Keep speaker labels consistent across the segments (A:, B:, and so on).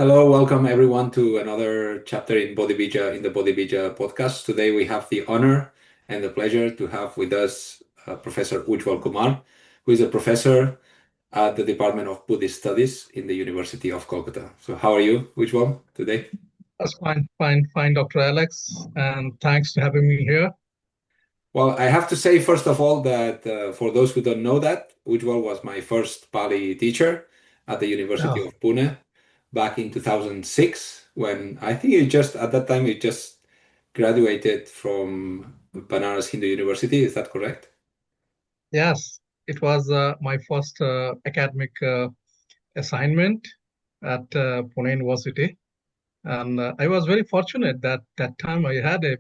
A: Hello, welcome everyone to another chapter in Bodhibija in the Bodhibija podcast. Today we have the honor and the pleasure to have with us Professor Ujjwal Kumar, who is a professor at the Department of Buddhist Studies in the University of Kolkata. So how are you, Ujjwal, today?
B: That's fine, Dr. Alex, and thanks for having me here.
A: Well, I have to say, first of all, that for those who don't know that, Ujjwal was my first Pali teacher at the University
B: Yeah,
A: of Pune back in 2006, when I think at that time, you just graduated from Banaras Hindu University. Is that correct?
B: yes, it was my first academic assignment at Pune University, and I was very fortunate that that time I had a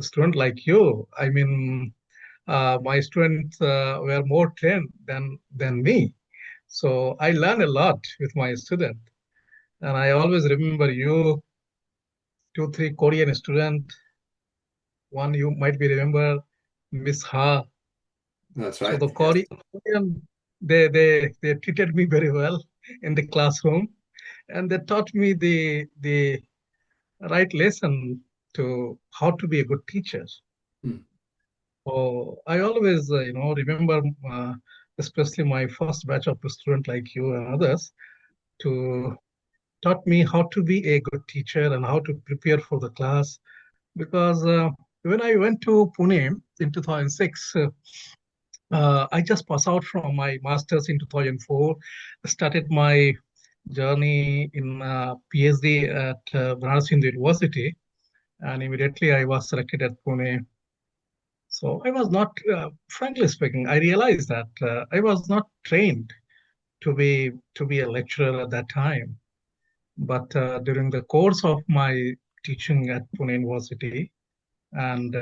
B: student like you. I mean, my students were more trained than me, so I learned a lot with my student, and I always remember you, two, three Korean student. One you might be remember, Miss Ha.
A: That's
B: So
A: right.
B: the
A: Yes.
B: Korean, they treated me very well in the classroom, and they taught me the right lesson to how to be a good teacher.
A: Hmm.
B: So I always, remember, especially my first batch of students like you and others, to taught me how to be a good teacher and how to prepare for the class. Because when I went to Pune in 2006. I just passed out from my master's in 2004. Started my journey in PhD at Banaras Hindu University, and immediately I was selected at Pune. So I was not, frankly speaking, I realized that I was not trained to be a lecturer at that time. But during the course of my teaching at Pune University, and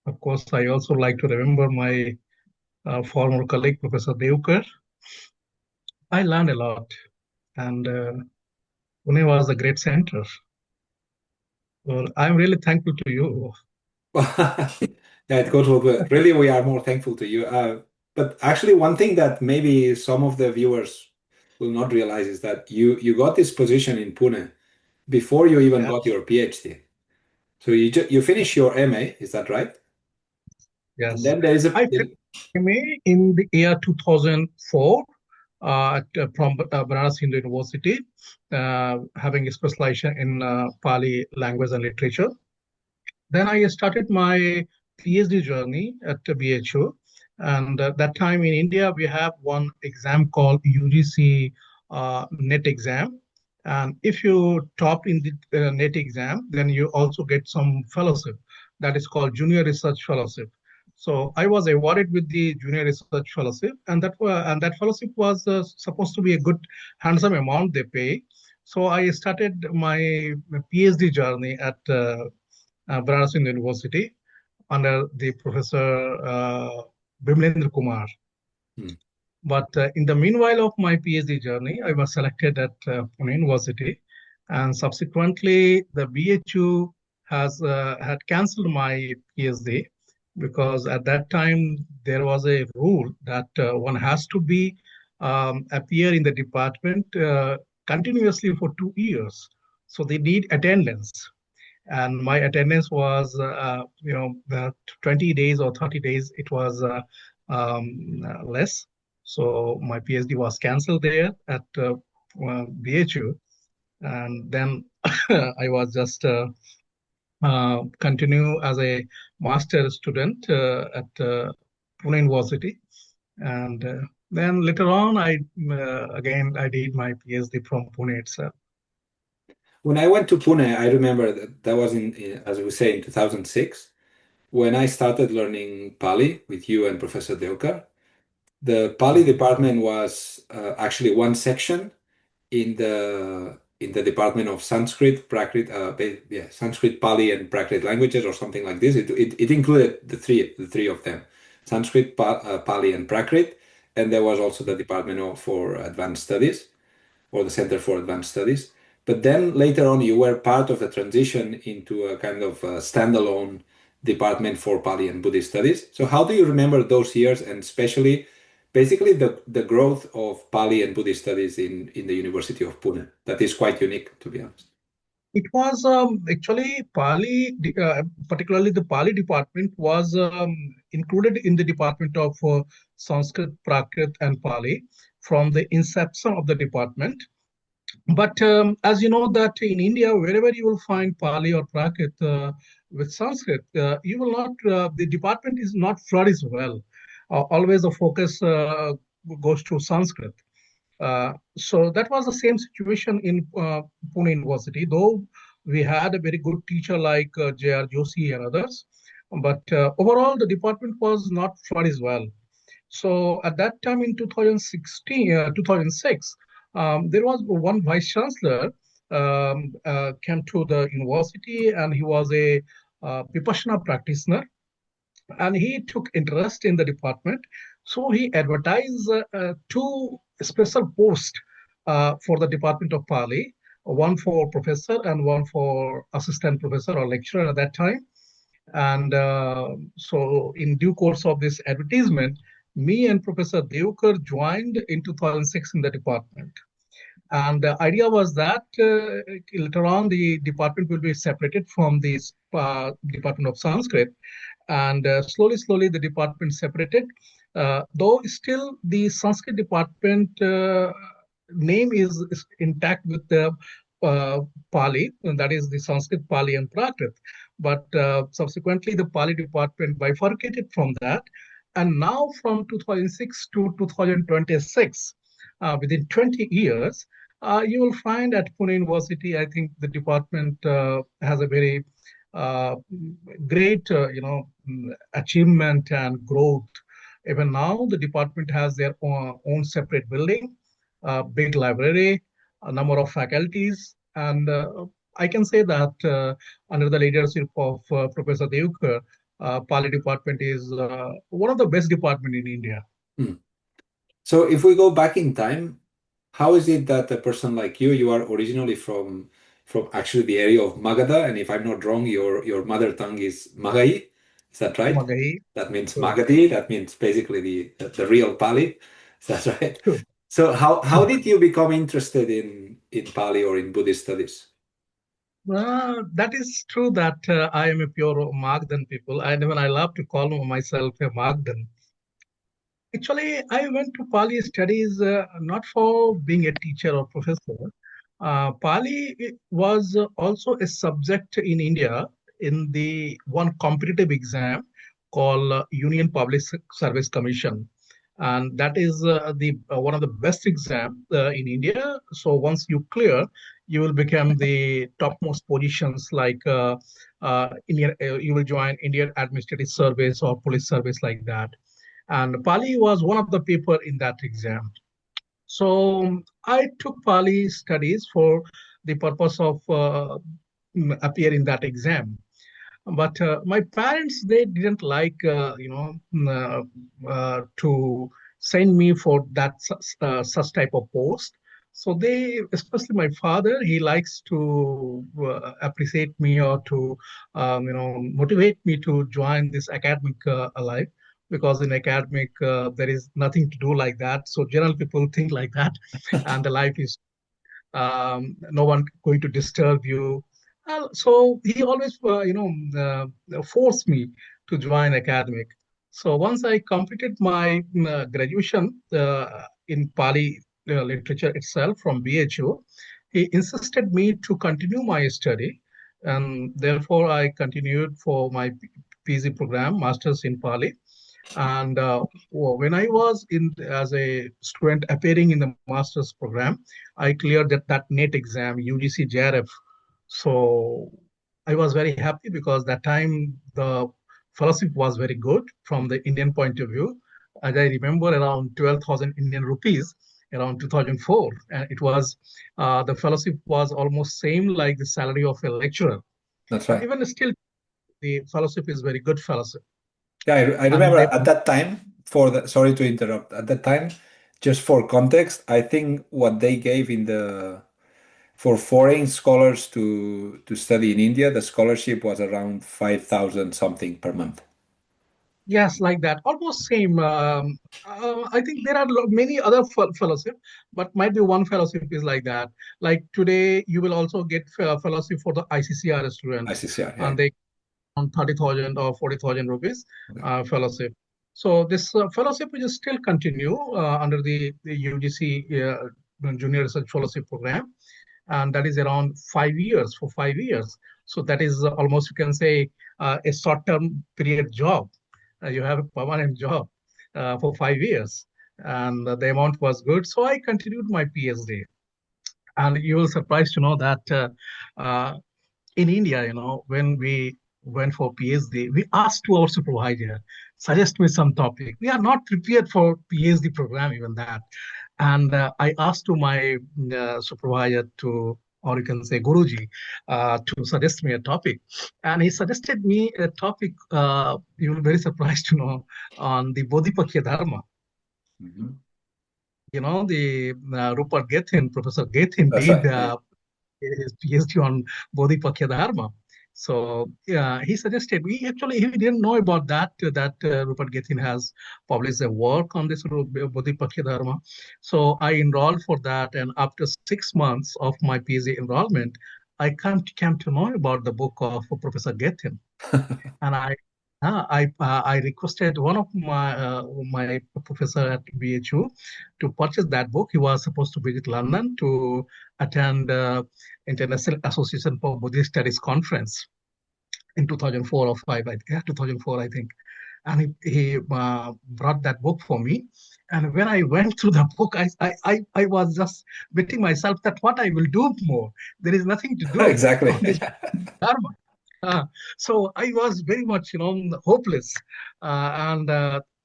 B: of course, I also like to remember my former colleague, Professor Devkar. I learned a lot, and Pune was a great center. Well, I'm really thankful to you.
A: Yeah, it goes with it. Really, we are more thankful to you. But actually, one thing that maybe some of the viewers will not realize is that you got this position in Pune before you even got
B: Yes,
A: your PhD. So you finish your MA, is that right? And
B: yes.
A: then there is a
B: I finished MA in the year 2004 from Banaras Hindu University, having a specialization in Pali language and literature. Then I started my PhD journey at the BHU. And that time in India, we have one exam called UGC NET exam. And if you top in the NET exam, then you also get some fellowship that is called Junior Research Fellowship. So I was awarded with the Junior Research Fellowship, and that fellowship was supposed to be a good handsome amount they pay. So I started my PhD journey at Banaras University under the Professor Bimlendra Kumar.
A: Hmm.
B: But in the meanwhile of my PhD journey, I was selected at Pune University, and subsequently the BHU has had cancelled my PhD because at that time there was a rule that one has to be appear in the department continuously for 2 years. So they need attendance, and my attendance was 20 days or 30 days it was less, so my PhD was cancelled there at BHU, and then I was just continue as a master student at Pune University, and then later on again I did my PhD from Pune itself.
A: When I went to Pune, I remember that was as we say, in 2006, when I started learning Pali with you and Professor Deokar. The Pali
B: Mhm.
A: department was actually one section in the Department of Sanskrit, Prakrit, Sanskrit, Pali, and Prakrit languages, or something like this. It included the three of them, Sanskrit, Pali, and Prakrit, and there was also the Department for Advanced Studies, or the Center for Advanced Studies. But then later on, you were part of the transition into a kind of standalone department for Pali and Buddhist studies. So how do you remember those years, and especially basically the growth of Pali and Buddhist studies in the University of Pune. That is quite unique, to be honest.
B: It was actually Pali, particularly the Pali department was included in the department of Sanskrit, Prakrit, and Pali from the inception of the department. But as you know that in India, wherever you will find Pali or Prakrit with Sanskrit, you will not, the department is not flourished well. Always the focus goes to Sanskrit. So that was the same situation in Pune University, though we had a very good teacher like J.R. Joshi and others. But overall, the department was not flourished well. So at that time in 2016, 2006, there was one vice chancellor came to the university, and he was a Vipassana practitioner, and he took interest in the department. So he advertised two special posts for the Department of Pali, one for professor and one for assistant professor or lecturer at that time. And so, in due course of this advertisement, me and Professor Devkar joined in 2006 in the department. And the idea was that later on the department will be separated from the Department of Sanskrit, and slowly the department separated. Though still the Sanskrit department name is intact with the Pali, and that is the Sanskrit, Pali, and Prakrit. But subsequently, the Pali department bifurcated from that, and now from 2006 to 2026, within 20 years, you will find at Pune University, I think the department has a very uh, great, achievement and growth. Even now, the department has their own separate building, big library, a number of faculties, and I can say that under the leadership of Professor Devkar, Pali department is one of the best department in India.
A: Hmm. So if we go back in time, how is it that a person like you are originally from actually the area of Magadha, and if I'm not wrong, your mother tongue is Magai, is that right?
B: Magahi.
A: That means
B: True.
A: Magadhi, that means basically the real Pali. Is that right?
B: True.
A: So how did you become interested in Pali or in Buddhist studies?
B: That is true that I am a pure Magdan people, and even I love to call myself a Magdan. Actually, I went to Pali studies not for being a teacher or professor. Pali was also a subject in India in the one competitive exam called Union Public Service Commission, and that is the one of the best exam in India. So once you clear, you will become the topmost positions like Indian. You will join Indian Administrative Service or Police Service like that, and Pali was one of the paper in that exam. So I took Pali studies for the purpose of appear in that exam. But my parents, they didn't like to send me for that such type of post. So they, especially my father, he likes to appreciate me or to motivate me to join this academic life, because in academic there is nothing to do like that. So general people think like that, and the life is no one going to disturb you. So he always, forced me to join academic. So once I completed my graduation in Pali literature itself from BHU, he insisted me to continue my study, and therefore I continued for my PG program, Masters in Pali. And when I was in as a student appearing in the master's program, I cleared that NET exam, UGC JRF. So I was very happy because that time the fellowship was very good from the Indian point of view. As I remember, around 12,000 Indian rupees around 2004. And it was, the fellowship was almost same like the salary of a lecturer.
A: That's
B: And
A: right.
B: even still, the fellowship is very good fellowship.
A: Yeah, I
B: And
A: remember
B: they,
A: at that time, sorry to interrupt, at that time, just for context, I think what they gave for foreign scholars to study in India, the scholarship was around 5,000 something per month.
B: Yes, like that. Almost same. I think there are many other fellowship, but might be one fellowship is like that. Like today, you will also get fellowship for the ICCR students,
A: ICCR, yeah.
B: and they on 30,000 or 40,000 rupees
A: Okay.
B: fellowship. So this fellowship will still continue under the UGC Junior Research Fellowship Program, and that is around 5 years for 5 years. So that is almost you can say a short-term period job. You have a permanent job for 5 years, and the amount was good. So I continued my PhD, and you will surprised to know that uh, in India, when we went for PhD, we asked to our supervisor, suggest me some topic. We are not prepared for PhD program, even that. And I asked to my supervisor to, or you can say Guruji, to suggest me a topic. And he suggested me a topic, you will be very surprised to know, on the Bodhipakya Dharma.
A: Mhm.
B: The Rupert Gethin, Professor Gethin
A: That's
B: did
A: right. Yeah.
B: his PhD on Bodhipakya Dharma. So he suggested he didn't know about that Rupert Gethin has published a work on this Bodhipakya Dharma. So I enrolled for that, and after 6 months of my PhD enrollment, I came to know about the book of Professor Gethin, and I requested one of my professor at BHU to purchase that book. He was supposed to visit London to attend International Association for Buddhist Studies conference in 2004 or five, 2004, I think. And he brought that book for me. And when I went through the book, I was just betting myself that what I will do more. There is nothing to do
A: Exactly.
B: on this Dharma. Uh, so I was very much, hopeless. And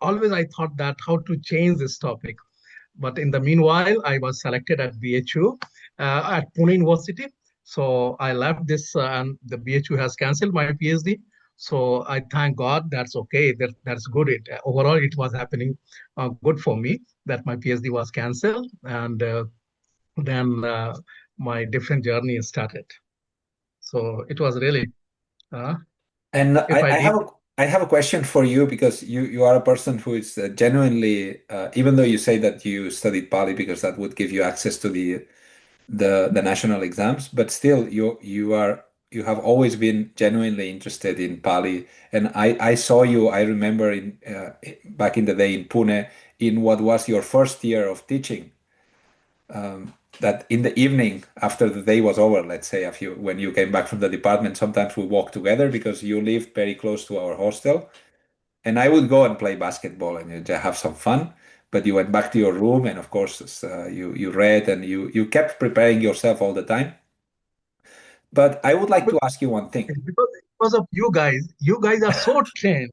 B: always I thought that how to change this topic. But in the meanwhile, I was selected at BHU at Pune University. So I left this, and the BHU has cancelled my PhD. So I thank God. That's okay. That's good. Overall, it was happening good for me that my PhD was cancelled, and then my different journey started. So it was really, uh,
A: And
B: if I did.
A: I have a question for you because you are a person who is genuinely, even though you say that you studied Pali because that would give you access to the national exams, but still you have always been genuinely interested in Pali. And I saw you, I remember in back in the day in Pune, in what was your first year of teaching, that in the evening after the day was over, let's say when you came back from the department, sometimes we walked together because you lived very close to our hostel, and I would go and play basketball and just have some fun. But you went back to your room, and of course, you read and you kept preparing yourself all the time. But I would like to ask you one thing.
B: Because of you guys are so trained,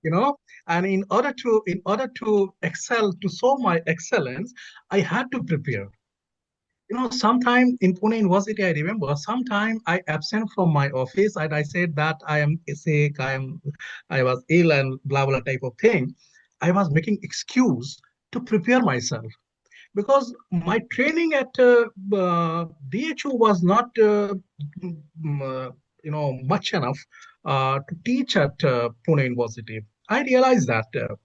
B: you know, and in order to excel, to show my excellence, I had to prepare. Sometime in Pune University, I remember sometime I absent from my office and I said that I am sick, I was ill and blah blah type of thing. I was making excuse to prepare myself because my training at DHU was not much enough to teach at Pune University. I realized that.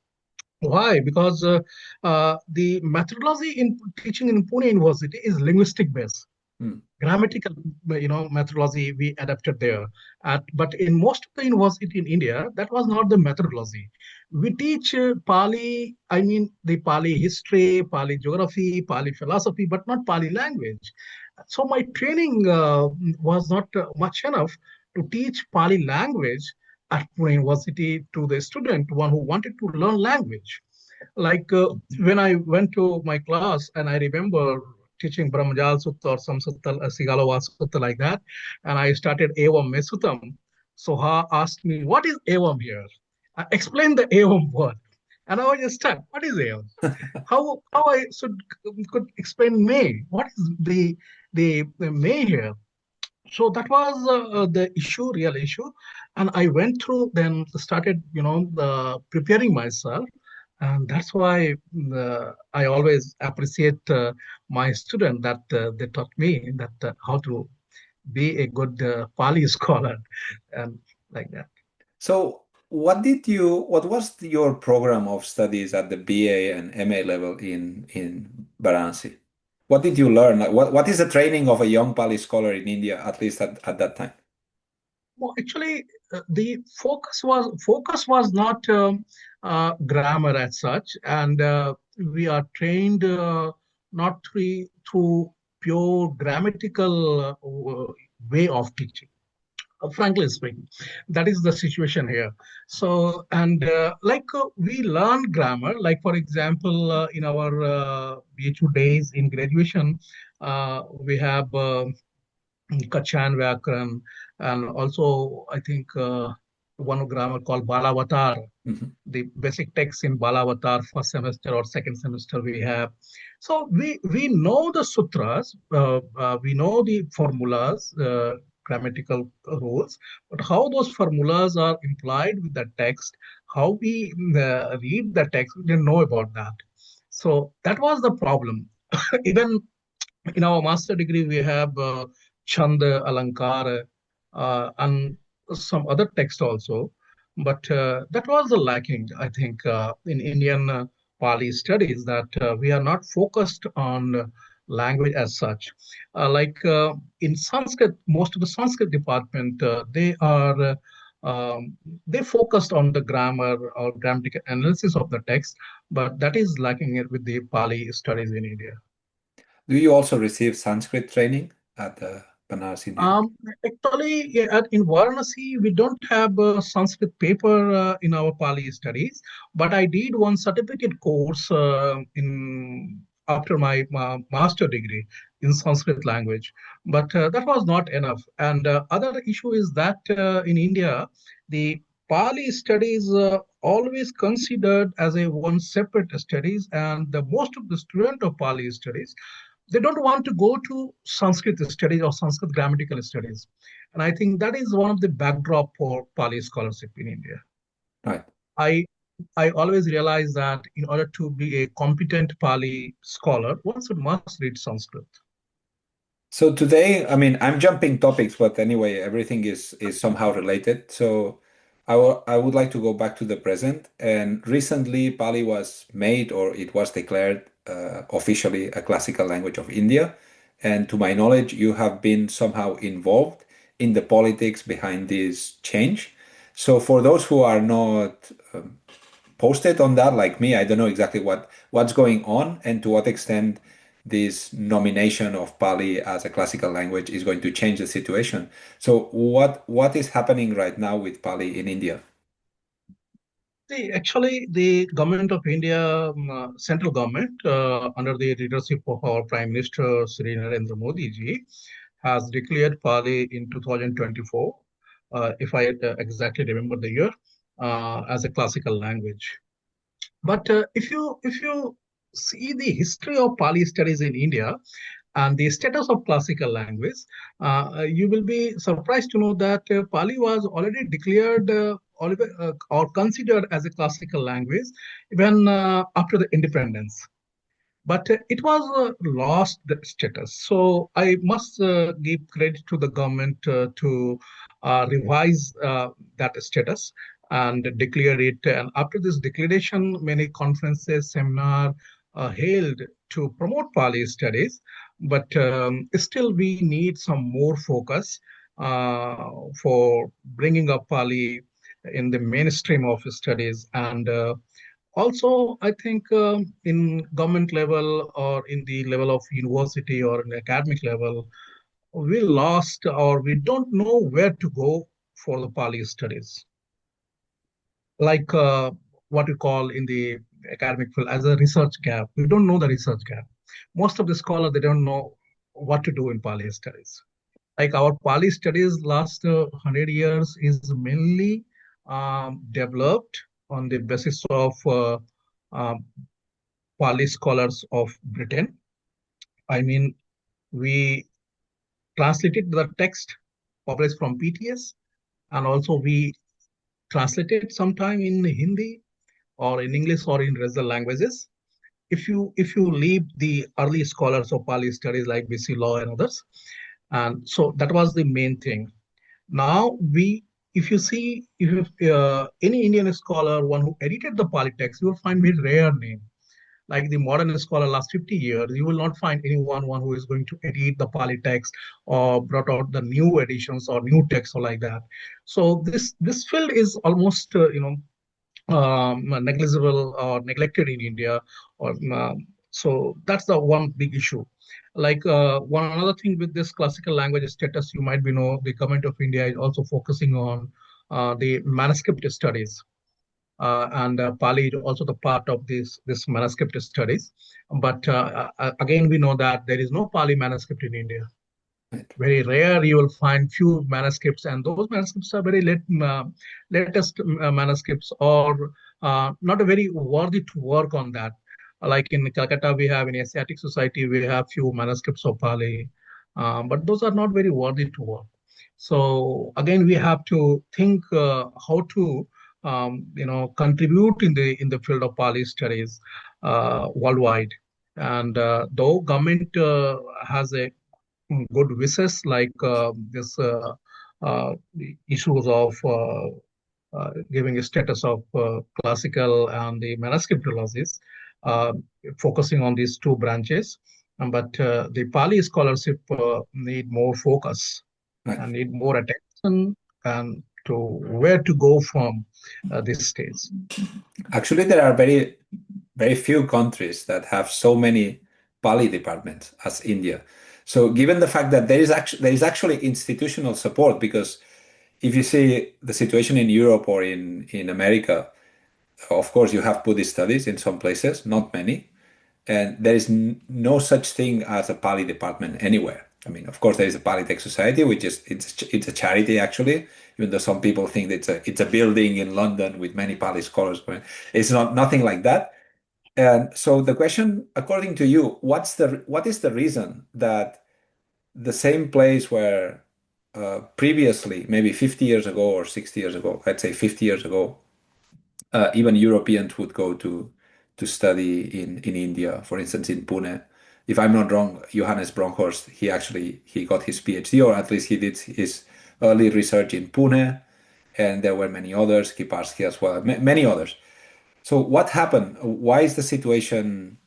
B: Why? Because the methodology in teaching in Pune University is linguistic based,
A: Hmm.
B: grammatical, methodology we adapted there. But in most of the university in India, that was not the methodology. We teach Pali, I mean the Pali history, Pali geography, Pali philosophy, but not Pali language. So my training was not much enough to teach Pali language at Pune University to the student, one who wanted to learn language. Like when I went to my class and I remember teaching Brahmajal Sutta or some Sutta, Sigalova Sutta like that, and I started Evam Mesutam. Soha asked me, what is Evam here? I explained the Evam word. And I was just stuck. What is Evam? How I could explain May? What is the May here? So that was the real issue, and I went through, then started preparing myself, and that's why I always appreciate my student that they taught me that how to be a good Pali scholar and like that.
A: So what was your program of studies at the BA and MA level in Varanasi? What did you learn? Like, what is the training of a young Pali scholar in India, at least at that time?
B: Well, actually, the focus was not grammar as such, and we are trained not through pure grammatical way of teaching. Frankly speaking, that is the situation here. So, and we learn grammar, like for example, in our BHU days in graduation, we have Kachan Vyakaran, and also I think one grammar called Balavatar,
A: Mhm.
B: the basic text in Balavatar first semester or second semester we have. So we know the sutras, we know the formulas, grammatical rules, but how those formulas are implied with the text, how we read the text, we didn't know about that. So that was the problem. Even in our master degree, we have Chanda, Alankara, and some other text also. But that was the lacking, I think, in Indian Pali studies, that we are not focused on language as such. In Sanskrit, most of the Sanskrit department, they focused on the grammar or grammatical analysis of the text, but that is lacking it with the Pali studies in India.
A: Do you also receive Sanskrit training at the Banaras University?
B: Actually, yeah, in Varanasi, we don't have a Sanskrit paper in our Pali studies, but I did one certificate course in after my master degree in Sanskrit language, but that was not enough. And other issue is that in India, the Pali studies always considered as a one separate studies, and the most of the student of Pali studies, they don't want to go to Sanskrit studies or Sanskrit grammatical studies. And I think that is one of the backdrop for Pali scholarship in India.
A: Right.
B: I I always realize that in order to be a competent Pali scholar, one should must read Sanskrit.
A: So today, I mean, I'm jumping topics, but anyway, everything is somehow related. So I would like to go back to the present. And recently, Pali was made, or it was declared officially a classical language of India. And to my knowledge, you have been somehow involved in the politics behind this change. So for those who are not posted on that, like me, I don't know exactly what's going on and to what extent this nomination of Pali as a classical language is going to change the situation. So what is happening right now with Pali in India?
B: Actually, the government of India, central government, under the leadership of our Prime Minister Sri Narendra Modi ji, has declared Pali in 2024, if I exactly remember the year, as a classical language. But if you see the history of Pali studies in India and the status of classical language, you will be surprised to know that Pali was already declared or considered as a classical language even after the independence. But it was lost the status. So I must give credit to the government to revise that status and declare it. And after this declaration, many conferences, seminar held to promote Pali studies. But still, we need some more focus for bringing up Pali in the mainstream of studies. And also, I think in government level or in the level of university or in academic level, we lost or we don't know where to go for the Pali studies. Like what we call in the academic field as a research gap. We don't know the research gap. Most of the scholars, they don't know what to do in Pali studies. Like our Pali studies last 100 years is mainly developed on the basis of um, Pali scholars of Britain. I mean, we translated the text published from PTS, and also we translated sometime in Hindi or in English or in regional languages. If you leave the early scholars of Pali studies like BC Law and others, and so that was the main thing. Now we if you see, if any Indian scholar, one who edited the Pali text, you will find very rare name. Like the modern scholar last 50 years, you will not find anyone one who is going to edit the Pali text or brought out the new editions or new text or like that. So this field is almost negligible or neglected in India. Or so that's the one big issue. Like one another thing with this classical language status, you might be know the government of India is also focusing on the manuscript studies. And Pali is also the part of this manuscript studies. But again, we know that there is no Pali manuscript in India.
A: Right.
B: Very rare you will find few manuscripts, and those manuscripts are very latest manuscripts, or not a very worthy to work on that. Like in Calcutta, we have in Asiatic Society, we have few manuscripts of Pali, but those are not very worthy to work. So again, we have to think how to contribute in the field of Pali studies worldwide. And though government has a good wishes like this issues of giving a status of classical and the manuscript trilogies, uh, focusing on these two branches. But the Pali scholarship need more focus
A: Right.
B: and need more attention and to where to go from this stage.
A: Actually, there are very few countries that have so many Pali departments as India. So, given the fact that there is actually institutional support, because if you see the situation in Europe or in America, of course you have Buddhist studies in some places, not many, and there is no such thing as a Pali department anywhere. I mean, of course, there is a Pali Tech Society, which is it's a charity actually, even though some people think that it's a building in London with many Pali scholars. But it's not nothing like that. And so the question, according to you, what is the reason that the same place where previously, maybe 50 years ago or 60 years ago, let's say 50 years ago, even Europeans would go to study in India, for instance, in Pune. If I'm not wrong, Johannes Bronkhorst, he got his PhD, or at least he did his early research in Pune, and there were many others, Kiparsky as well, many others. So what happened? Why is the situation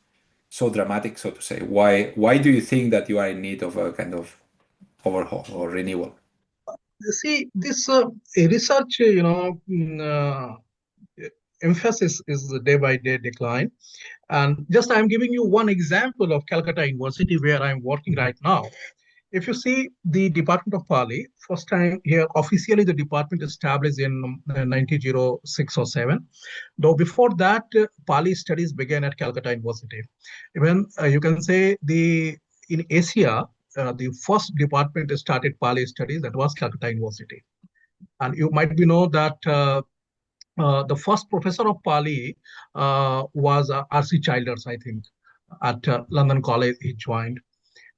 A: so dramatic, so to say? Why do you think that you are in need of a kind of overhaul or renewal?
B: See, this research, emphasis is the day by day decline. And just I'm giving you one example of Calcutta University where I'm working right now. If you see the Department of Pali, first time here officially the department established in 1906 or 7. Though before that, Pali studies began at Calcutta University. Even you can say the in Asia, the first department started Pali studies that was Calcutta University. And you might be know that the first professor of Pali was R.C. Childers, I think, at London College he joined.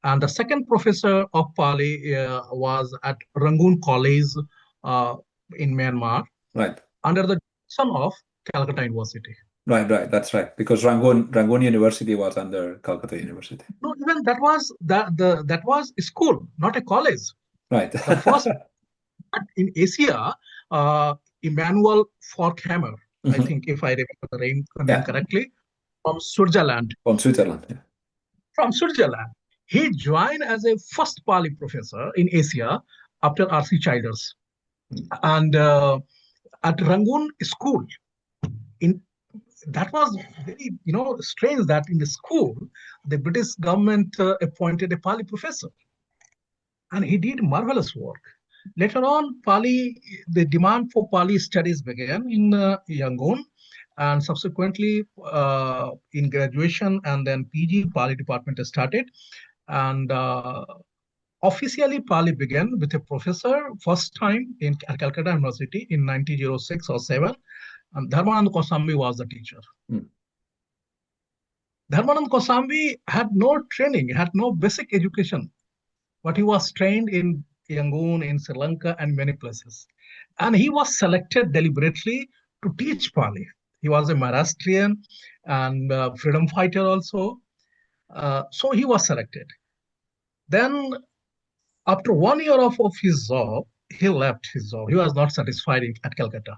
B: And the second professor of Pali was at Rangoon College uh, in Myanmar
A: Right.
B: under the direction of Calcutta University.
A: Right. That's right. Because Rangoon University was under Calcutta University.
B: No, even that was a school, not a college.
A: Right.
B: The first in Asia, Emmanuel Forkhammer, I
A: Mhm.
B: think, if I remember the name
A: Yeah,
B: correctly, from Switzerland.
A: from Switzerland. Yeah.
B: From Switzerland, he joined as a first Pali professor in Asia after R.C. Childers. And at Rangoon School, in that was very strange that in the school the British government appointed a Pali professor, and he did marvelous work. Later on, Pali, the demand for Pali studies began in Yangon, and subsequently in graduation and then PG, Pali department started. And officially, Pali began with a professor first time in Calcutta University in 1906 or 7, and Dharmanand Kosambi was the teacher.
A: Mm.
B: Dharmanand Kosambi had no training, had no basic education, but he was trained in Yangon, in Sri Lanka, and many places. And he was selected deliberately to teach Pali. He was a Maharashtrian and freedom fighter also. So he was selected. Then, after 1 year of his job, he left his job. He was not satisfied at Calcutta.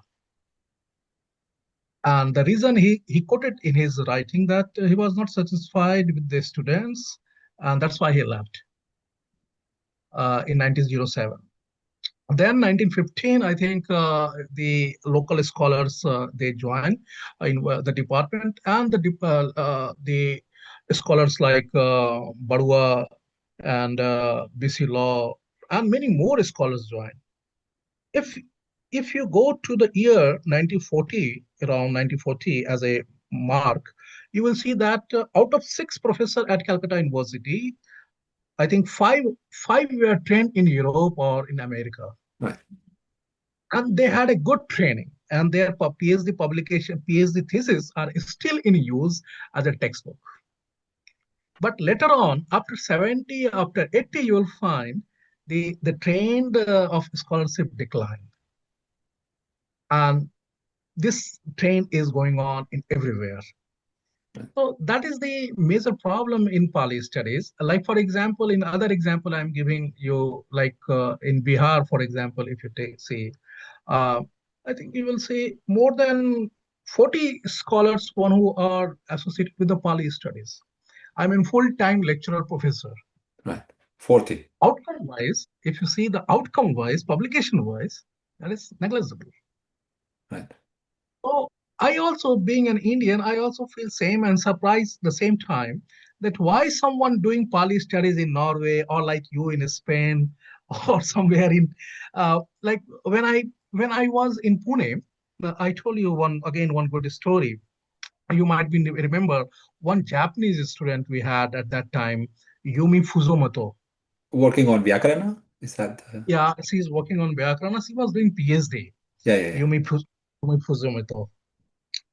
B: And the reason he quoted in his writing that he was not satisfied with the students, and that's why he left in 1907. Then 1915, I think the local scholars they joined in the department, and the scholars like Badua and BC Law and many more scholars joined. If if you go to the year 1940, around 1940 as a mark, you will see that out of six professors at Calcutta University, I think five were trained in Europe or in America,
A: Right.
B: and they had a good training, and their PhD publication, PhD thesis are still in use as a textbook. But later on, after 70, after 80, you will find the trend of scholarship decline. And this trend is going on in everywhere. So that is the major problem in Pali studies. Like for example, in other example, I'm giving you like in Bihar, for example, if you see, uh, I think you will see more than 40 scholars, one who are associated with the Pali studies. I'm a full-time lecturer professor.
A: Right. 40.
B: Outcome-wise, if you see the outcome-wise, publication-wise, that is negligible.
A: Right.
B: So I also, being an Indian, I also feel same and surprised the same time that why someone doing Pali studies in Norway or like you in Spain or somewhere in like when I was in Pune, I told you one good story. You might be remember one Japanese student we had at that time, Yumi Fuzomoto.
A: Working on Vyakarana? Is that?
B: Yeah, she's working on Vyakarana. She was doing PhD.
A: Yeah, yeah, yeah.
B: Yumi Fuzomoto.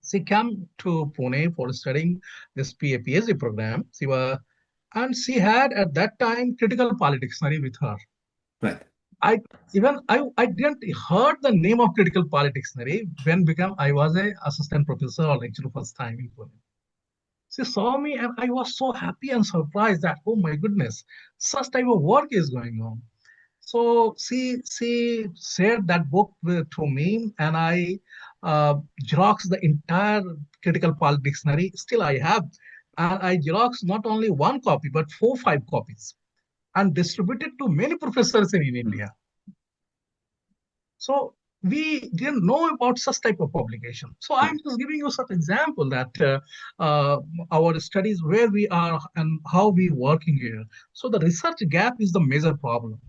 B: She came to Pune for studying this PhD program. And she had at that time critical politics with her.
A: Right.
B: I didn't heard the name of critical politics when become I was a assistant professor or lecturer first time in Pune. She saw me and I was so happy and surprised that oh my goodness, such type of work is going on. So she shared that book to me, and I xeroxed the entire critical pulp dictionary. Still, I have, and I xeroxed not only one copy but four, five copies, and distributed to many professors in
A: Mm.
B: India. So we didn't know about such type of publication. So I'm
A: Right.
B: just giving you such example that our studies where we are and how we working here. So the research gap is the major problem.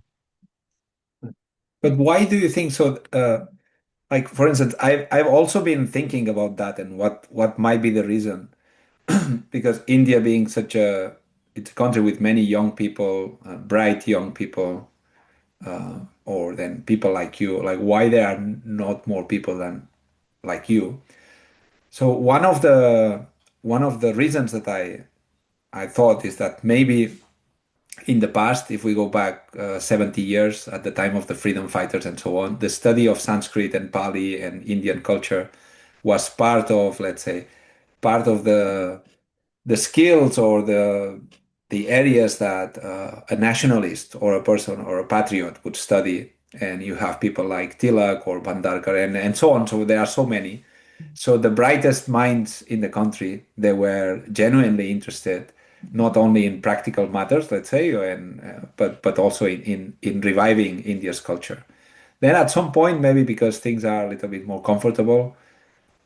A: But why do you think so? Like, for instance, I've also been thinking about that and what might be the reason. Because India being such it's a country with many young people, bright young people, or then people like you, like why there are not more people than like you. So one of the reasons that I thought is that maybe in the past, if we go back 70 years at the time of the freedom fighters and so on, the study of Sanskrit and Pali and Indian culture was part of, let's say, part of the skills or the areas that a nationalist or a person or a patriot would study. And you have people like Tilak or Bhandarkar and so on. So there are so many. So the brightest minds in the country, they were genuinely interested not only in practical matters, let's say, but also in reviving India's culture. Then at some point, maybe because things are a little bit more comfortable,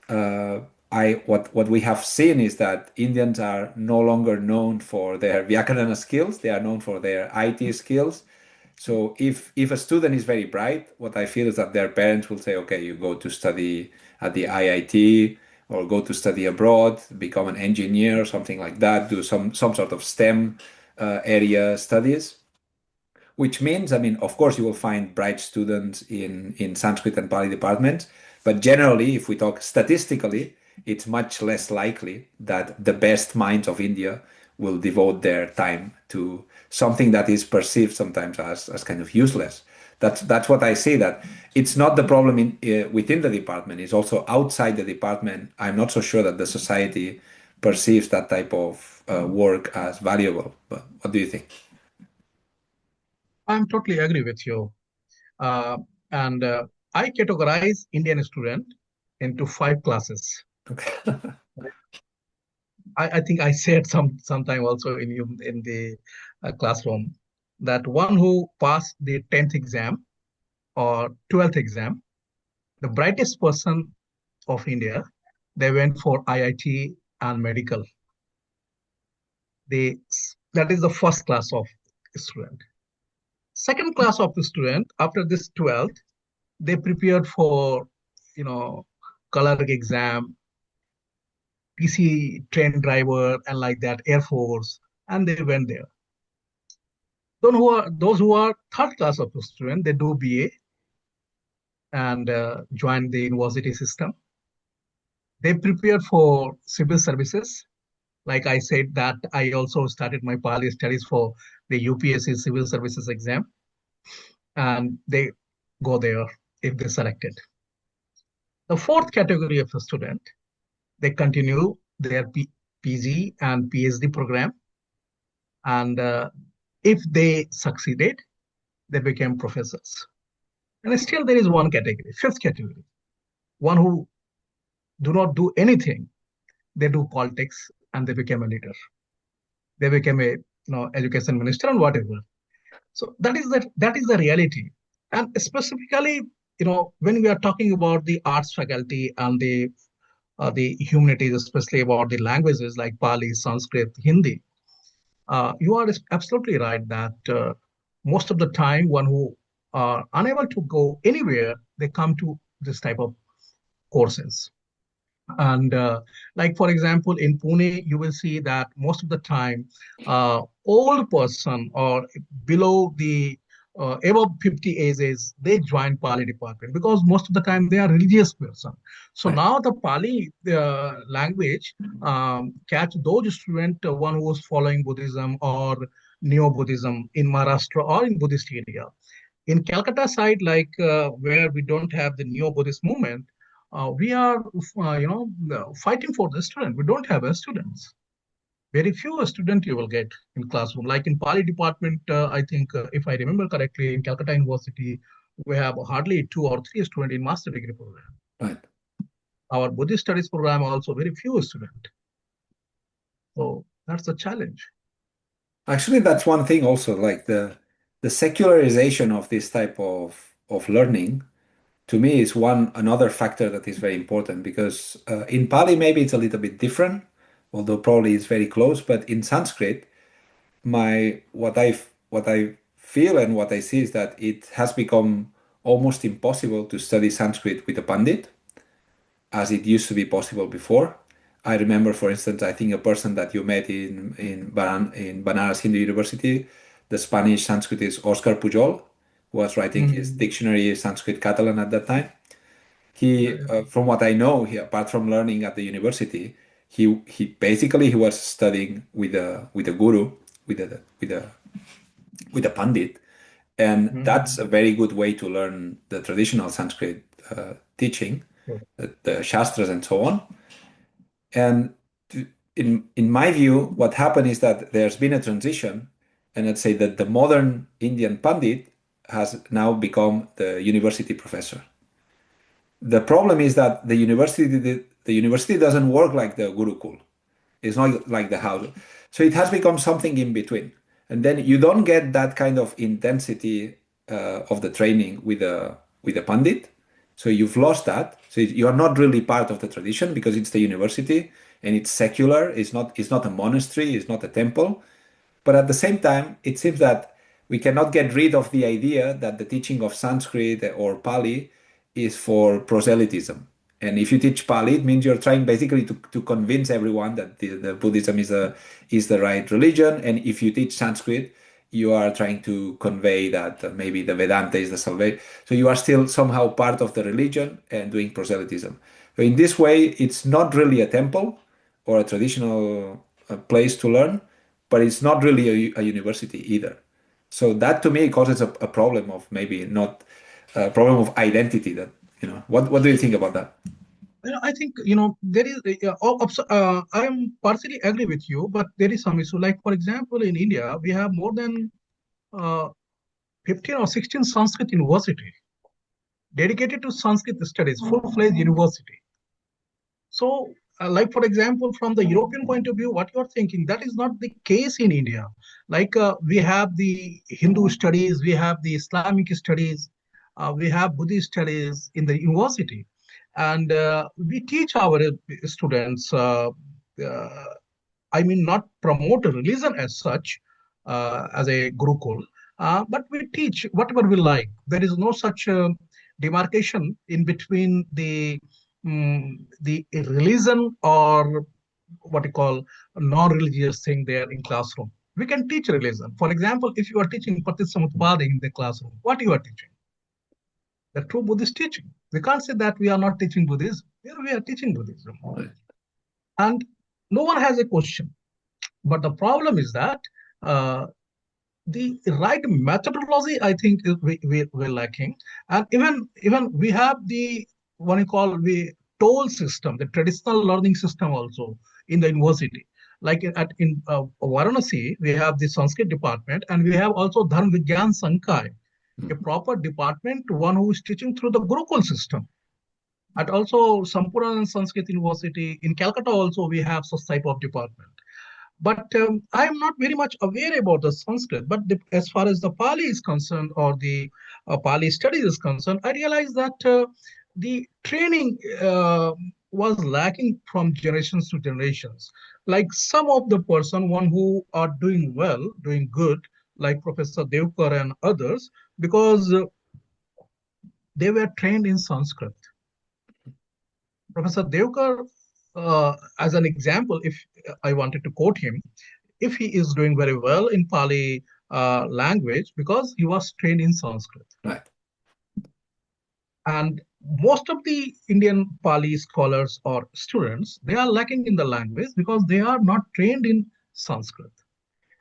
A: uh, I what we have seen is that Indians are no longer known for their Vyakarana skills; they are known for their IT skills. So if a student is very bright, what I feel is that their parents will say, okay, you go to study at the IIT or go to study abroad, become an engineer or something like that, do some sort of STEM area studies. Which means, I mean, of course, you will find bright students in Sanskrit and Pali departments, but generally, if we talk statistically, it's much less likely that the best minds of India will devote their time to something that is perceived sometimes as kind of useless. That's what I say, that it's not the problem within the department, it's also outside the department. I'm not so sure that the society perceives that type of work as valuable. But what do you think?
B: I'm totally agree with you. Uh, and I categorize Indian student into five classes.
A: Okay.
B: I think I said sometime also in the classroom that one who passed the 10th exam or 12th exam, the brightest person of India, they went for IIT and medical. They that is the first class of student. Second class of the student after this 12th, they prepared for you know clerk exam, PC train driver, and like that, Air Force, and they went there. Those who are third class of the student, they do BA and join the university system. They prepared for civil services. Like I said, that I also started my Pali studies for the UPSC civil services exam, and they go there if they selected. The fourth category of a student, they continue their PG and PhD program, and if they succeeded, they became professors. And still, there is one category, fifth category, one who do not do anything. They do politics and they became a leader. They became a education minister and whatever. So that is the reality. And specifically, when we are talking about the arts faculty and the humanities, especially about the languages like Pali, Sanskrit, Hindi, you are absolutely right that most of the time, one who are unable to go anywhere, they come to this type of courses. And like, for example, in Pune, you will see that most of the time, old person or below the above 50 ages, they join Pali department because most of the time they are religious person. So
A: Right.
B: now the Pali language catch those students, one who was following Buddhism or Neo-Buddhism in Maharashtra or in Buddhist area. In Calcutta side, like where we don't have the neo-Buddhist movement, we are, fighting for the student. We don't have students. Very few students you will get in classroom. Like in Pali department, I think, if I remember correctly, in Calcutta University, we have hardly two or three students in master degree program.
A: Right.
B: Our Buddhist studies program also very few students. So that's a challenge.
A: Actually, that's one thing also, like the secularization of this type of learning to me is one another factor that is very important because in Pali maybe it's a little bit different, although probably it's very close. But in Sanskrit, my what I feel and what I see is that it has become almost impossible to study Sanskrit with a pandit as it used to be possible before. I remember, for instance, I think a person that you met in Banaras Hindu University, the Spanish Sanskritist Oscar Pujol, who was writing his
B: Mm.
A: dictionary Sanskrit Catalan at that time. He,
B: Yeah,
A: from what I know, apart from learning at the university, he basically he was studying with a guru, with a pandit, and
B: yeah.
A: that's a very good way to learn the traditional Sanskrit teaching,
B: Mm.
A: the Shastras and so on. And in my view, what happened is that there's been a transition, and let's say that the modern Indian Pandit has now become the university professor. The problem is that the university doesn't work like the Gurukul. It's not like the house. So it has become something in between. And then you don't get that kind of intensity of the training with a pandit. So you've lost that. So you are not really part of the tradition because it's the university and it's secular. It's not a monastery. It's not a temple. But at the same time, it seems that we cannot get rid of the idea that the teaching of Sanskrit or Pali is for proselytism. And if you teach Pali, it means you're trying basically to convince everyone that the Buddhism is the right religion. And if you teach Sanskrit, you are trying to convey that maybe the Vedanta is the salvation. So you are still somehow part of the religion and doing proselytism. So in this way, it's not really a temple or a traditional place to learn, but it's not really a university either. So that to me causes a problem of maybe not a problem of identity. What do you think about that?
B: I think there is. I am partially agree with you, but there is some issue. Like, for example, in India, we have more than uh, 15 or 16 Sanskrit university dedicated to Sanskrit studies, full-fledged university. So, like for example, from the European point of view, what you're thinking, that is not the case in India. Like we have the Hindu studies, we have the Islamic studies, we have Buddhist studies in the university, and we teach our students. Uh, I mean, not promote a religion as such, as a Gurukul, but we teach whatever we like. There is no such demarcation in between the religion or what you call non-religious thing there in classroom. We can teach religion. For example, if you are teaching Paticamutpada in the classroom, what you are teaching? The true Buddhist teaching. We can't say that we are not teaching Buddhism. Here we are teaching Buddhism. And no one has a question. But the problem is that uh, the right methodology, I think, we're lacking. And even we have the what you call the toll system, the traditional learning system also in the university. Like in Varanasi, we have the Sanskrit department, and we have also Dharma Vigyan Sankai, a proper department, one who is teaching through the Gurukul system. And also Sampurna Sanskrit University in Calcutta also we have such type of department. But I am not very much aware about the Sanskrit. But as far as the Pali is concerned, or the Pali studies is concerned, I realized that the training was lacking from generations to generations. Like some of the person, one who are doing well, doing good, like Professor Devkar and others, because they were trained in Sanskrit. Professor Devkar, as an example, if I wanted to quote him, if he is doing very well in Pali language because he was trained in Sanskrit.
A: Right.
B: And most of the Indian Pali scholars or students, they are lacking in the language because they are not trained in Sanskrit.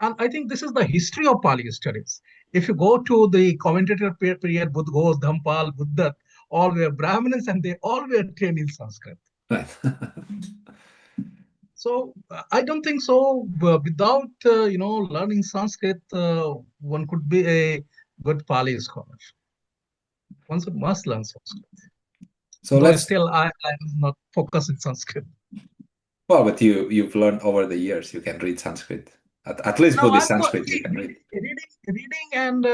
B: And I think this is the history of Pali studies. If you go to the commentator period, Budgos, Dhampal, Buddha, all were Brahmins and they all were trained in Sanskrit.
A: Right.
B: So I don't think so. Without learning Sanskrit, one could be a good Pali scholar. One must learn Sanskrit.
A: So
B: Though
A: let's
B: still I am not focused in Sanskrit.
A: well, but you've learned over the years. You can read Sanskrit. At least
B: No,
A: Buddhist
B: I'm not.
A: Sanskrit you
B: See,
A: can read.
B: reading and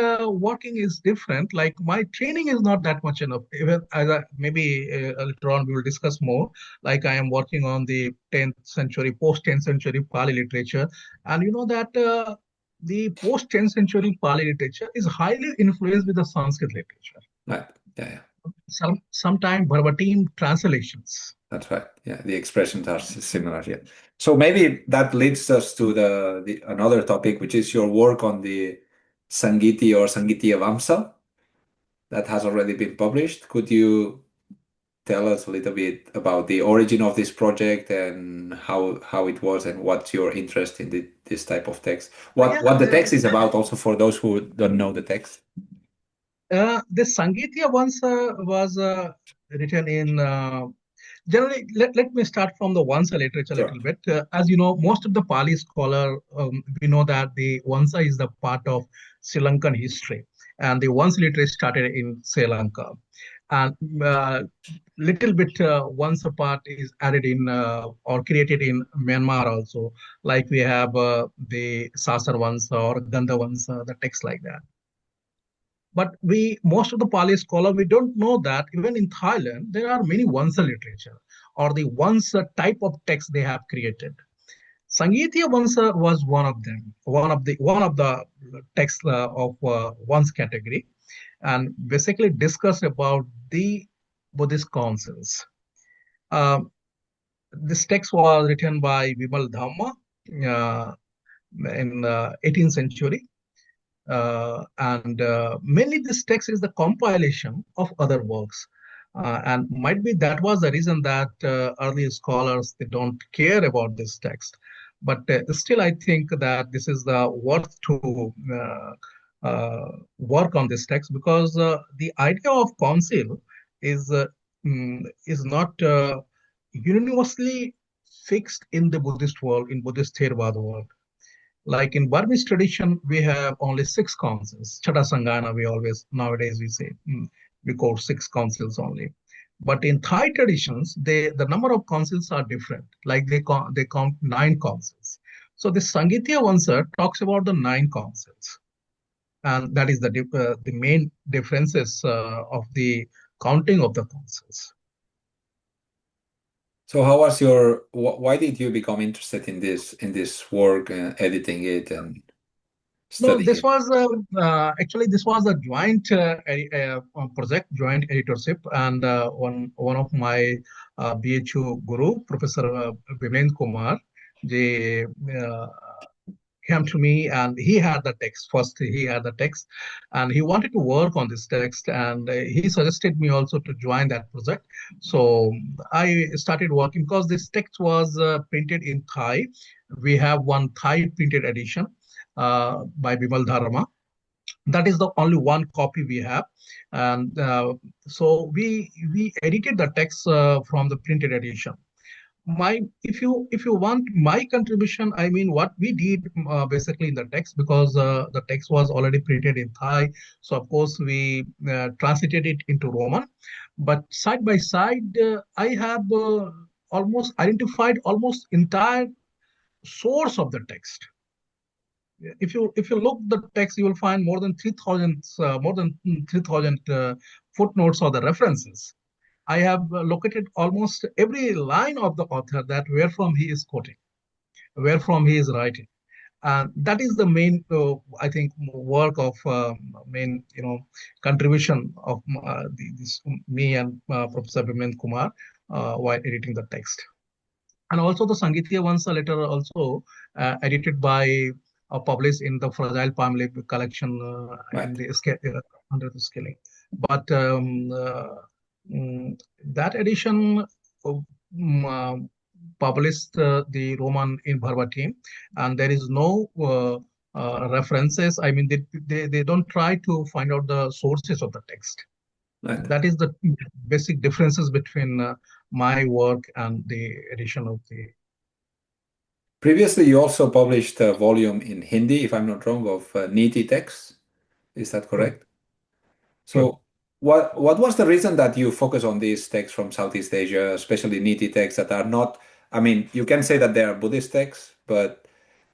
B: working is different. Like my training is not that much enough. Even as maybe later on we will discuss more. Like I am working on the 10th century, post 10th century Pali literature, and you know that the post 10th century Pali literature is highly influenced with the Sanskrit literature.
A: Right. Yeah.
B: Sometimes verbatim translations.
A: That's right. Yeah, the expressions are similar. Yeah. So maybe that leads us to the another topic, which is your work on the Sangiti or Sangitiya Vamsa that has already been published. Could you tell us a little bit about the origin of this project and how it was and what's your interest in this type of text?
B: Yeah,
A: What the text is about, also for those who don't know the text.
B: the Sangitya once was written in generally. Let me start from the Vansa literature a
A: Sure.
B: little bit. As you know, most of the Pali scholar, we know that the Vansa is the part of Sri Lankan history, and the Vansa literature started in Sri Lanka, and little bit Vansa part is added in or created in Myanmar also. Like we have the Sasar Vansa or Gandha Vansa, the text like that. But most of the Pali scholar, we don't know that even in Thailand, there are many Vansa literature or the Vansa type of text they have created. Sangitya Vansa was one of them, one of the texts of Vansa category, and basically discussed about the Buddhist councils. Um, this text was written by Vimal Dhamma uh, in 18th century. And mainly this text is the compilation of other works. And might be that was the reason that early scholars, they don't care about this text. But still, I think that this is the worth to work on this text, because the idea of council is is not universally fixed in the Buddhist world, in Buddhist Theravada world. Like in Burmese tradition, we have only six councils. Chata Sangana, we always nowadays we say we quote six councils only. But in Thai traditions, the number of councils are different. Like they count nine councils. So the Sangitya Vansar talks about the nine councils, and that is the main differences of the counting of the councils.
A: So how was your, why did you become interested in this work, editing it and
B: No,
A: studying
B: this
A: it?
B: was actually this was a joint project, joint editorship, and one of my BHU guru, Professor Ujjwal Kumar, they came to me and he had the text. First, he had the text, and he wanted to work on this text, and he suggested me also to join that project. So I started working because this text was printed in Thai. We have one Thai printed edition by Bimal Dharma. That is the only one copy we have, and so we edited the text from the printed edition. My if you want my contribution, I mean what we did basically in the text, because the text was already printed in Thai, so of course we translated it into Roman, but side by side I have almost identified almost entire source of the text. If you look the text, you will find more than 3,000 footnotes or the references. I have located almost every line of the author, that where from he is quoting, where from he is writing. And that is the main, I think, work of main, contribution of me and Professor Bimal Kumar while editing the text. And also the Sangitya Vansa letter also edited by published in the Fragile Palm Leaf collection in
A: Right.
B: the under the scaling. But that edition published the Roman in verbatim, and there is no references. I mean, they don't try to find out the sources of the text.
A: Right.
B: That is the basic differences between my work and the edition of the.
A: Previously, you also published a volume in Hindi, if I'm not wrong, of Niti texts. Is that
B: True,
A: correct?
B: true.
A: So what was the reason that you focus on these texts from Southeast Asia, especially Niti texts that are not, I mean, you can say that they are Buddhist texts, but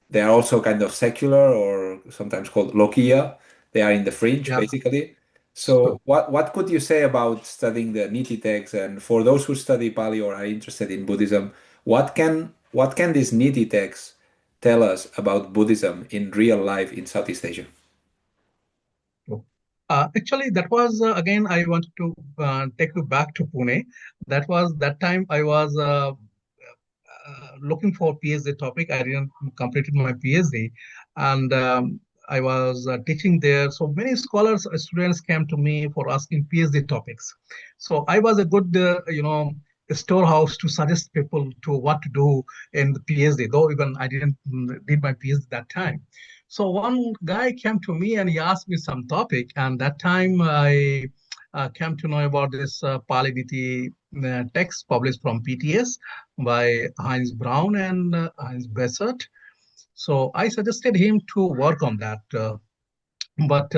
A: they are also kind of secular or sometimes called Lokiya. They are in the fringe,
B: Yeah,
A: basically.
B: true.
A: So what could you say about studying the Niti texts? And for those who study Pali or are interested in Buddhism, what can these Niti texts tell us about Buddhism in real life in Southeast Asia?
B: True. Actually, that was again. I wanted to take you back to Pune. That was that time I was looking for PhD topic. I didn't completed my PhD, and I was teaching there. So many scholars, students came to me for asking PhD topics. So I was a good, storehouse to suggest people to what to do in the PhD. Though even I didn't did my PhD that time. So one guy came to me and he asked me some topic, and that time I came to know about this Pali Niti text published from PTS by Heinz Braun and Heinz Bessert. So I suggested him to work on that. But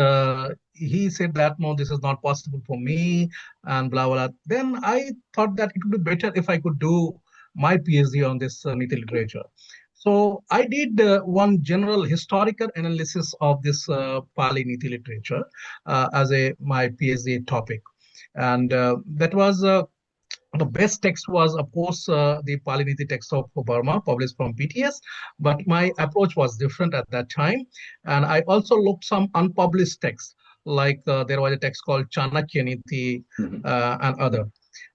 B: he said that no, this is not possible for me, and blah blah. Then I thought that it would be better if I could do my PhD on this Niti literature. So I did one general historical analysis of this Pali Niti literature as a my PhD topic, and that was the best text was, of course, the Pali Niti text of Burma, published from PTS. But my approach was different at that time, and I also looked some unpublished texts, like there was a text called Chanakya Niti
A: Mhm.
B: and other.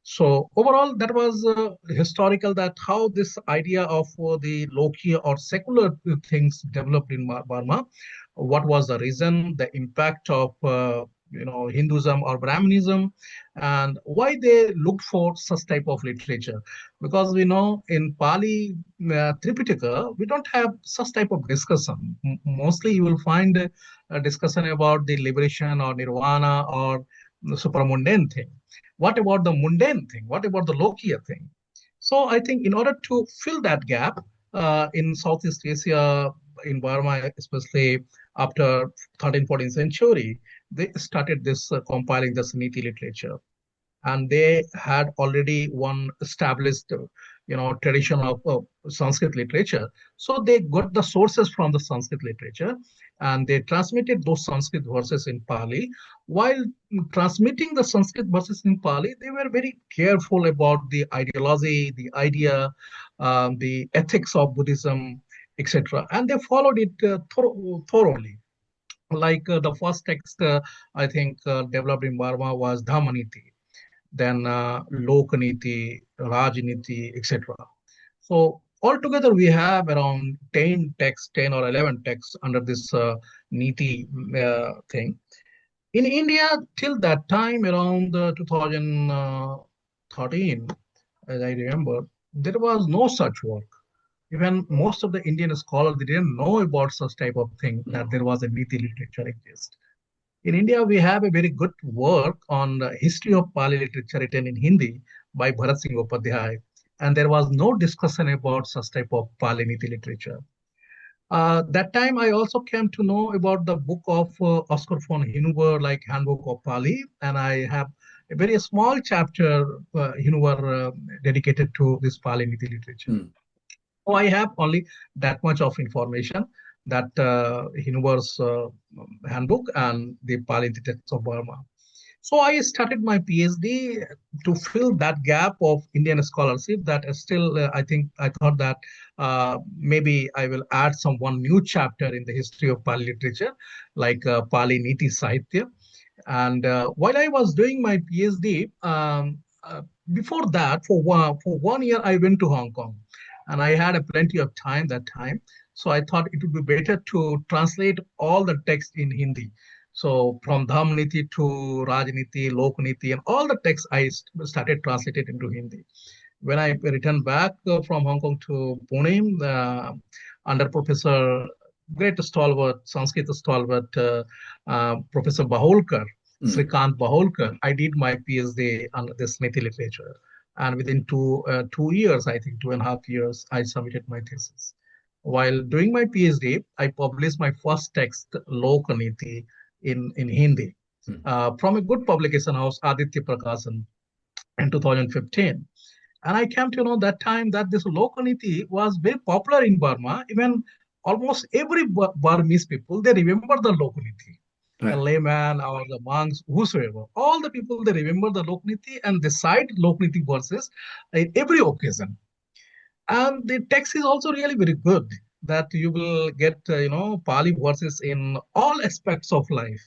B: So overall, that was historical. That how this idea of the Loki or secular things developed in Burma. What was the reason, the impact of Hinduism or Brahmanism, and why they looked for such type of literature, because we know in Pali Tripitaka we don't have such type of discussion. Mostly you will find a discussion about the liberation or nirvana or the supramundane thing. What about the mundane thing? What about the Lokiya thing? So I think in order to fill that gap in Southeast Asia, in Burma, especially after 13th, 14th century, they started this compiling this Niti literature. And they had already one established tradition of Sanskrit literature. So they got the sources from the Sanskrit literature, and they transmitted those Sanskrit verses in Pali. While transmitting the Sanskrit verses in Pali, they were very careful about the ideology, the idea, the ethics of Buddhism, etc., and they followed it thoroughly. Like the first text I think developed in Burma was Dhammaniti, then Lokaniti, Rajniti, etc. So altogether, we have around 10 texts, 10 or 11 texts under this Niti thing. In India, till that time, around 2013, as I remember, there was no such work. Even most of the Indian scholars, they didn't know about such type of thing, that there was a Niti literature exist. In India, we have a very good work on the history of Pali literature written in Hindi by Bharat Singh Upadhyay, and there was no discussion about such type of Pali Niti literature. That time, I also came to know about the book of Oscar von Hinuber, like Handbook of Pali, and I have a very small chapter, Hinuber, dedicated to this Pali Niti literature. So I have only that much of information, that Hinuber's handbook and the Pali texts of Burma. So I started my PhD to fill that gap of Indian scholarship. That is still, I thought that maybe I will add some one new chapter in the history of Pali literature, like Pali Niti Sahitya. And while I was doing my PhD, before that, for 1 year, I went to Hong Kong, and I had a plenty of time that time. So I thought it would be better to translate all the text in Hindi. So from Dhamniti to Rajniti, Lokaniti, and all the texts I started translated into Hindi. When I returned back from Hong Kong to Pune, under Professor, great stalwart, Sanskrit stalwart, Professor Baholkar, Srikant Baholkar, I did my PhD on this Niti literature. And within 2 years, I think 2.5 years, I submitted my thesis. While doing my PhD, I published my first text, Lokaniti, in Hindi, from a good publication house, Aditya Prakashan, in 2015. And I came to know that time that this Lokaniti was very popular in Burma. Even almost every Burmese people, they remember the Lokaniti. Right. The layman or the monks, whosoever, all the people, they remember the Lokaniti and they cite Lokaniti verses in every occasion. And the text is also really very good, that you will get, Pali verses in all aspects of life.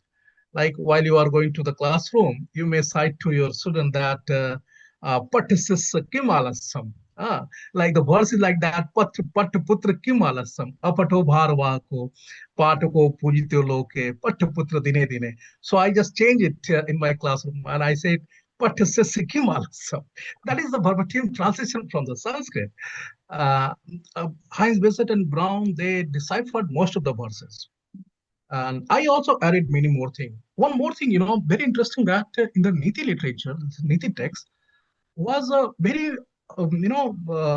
B: Like while you are going to the classroom, you may cite to your student that Patisis kim alasam. Like the verse is like that, Pat putra kim alasam, apato bharvako, patako pujito loke, Pat putra dine dine. So I just change it in my classroom and I say, Patisis kim alasam. That is the verbatim translation from the Sanskrit. Heinz Bissett and Brown, they deciphered most of the verses. And I also added many more things. One more thing, very interesting, that in the Niti literature, Niti text was a very,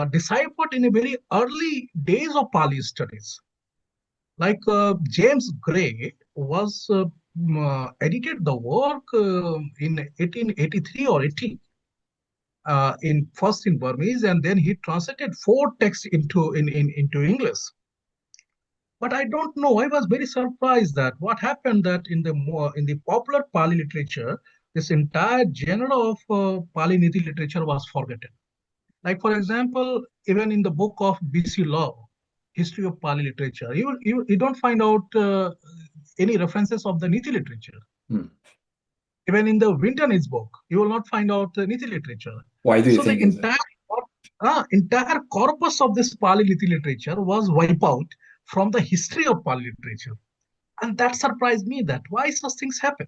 B: deciphered in a very early days of Pali studies. Like James Gray was edited the work in 1883 or 80. First in Burmese, and then he translated 4 texts into English. But I don't know. I was very surprised that what happened, that in the popular Pali literature, this entire genre of Pali Niti literature was forgotten. Like for example, even in the book of B.C. Law, History of Pali Literature, you don't find out any references of the Niti literature. Even in the Winton's book, you will not find out the Niti literature.
A: Why do you think
B: the entire corpus of this Pali Niti literature was wiped out from the history of Pali literature? And that surprised me, that why such things happen.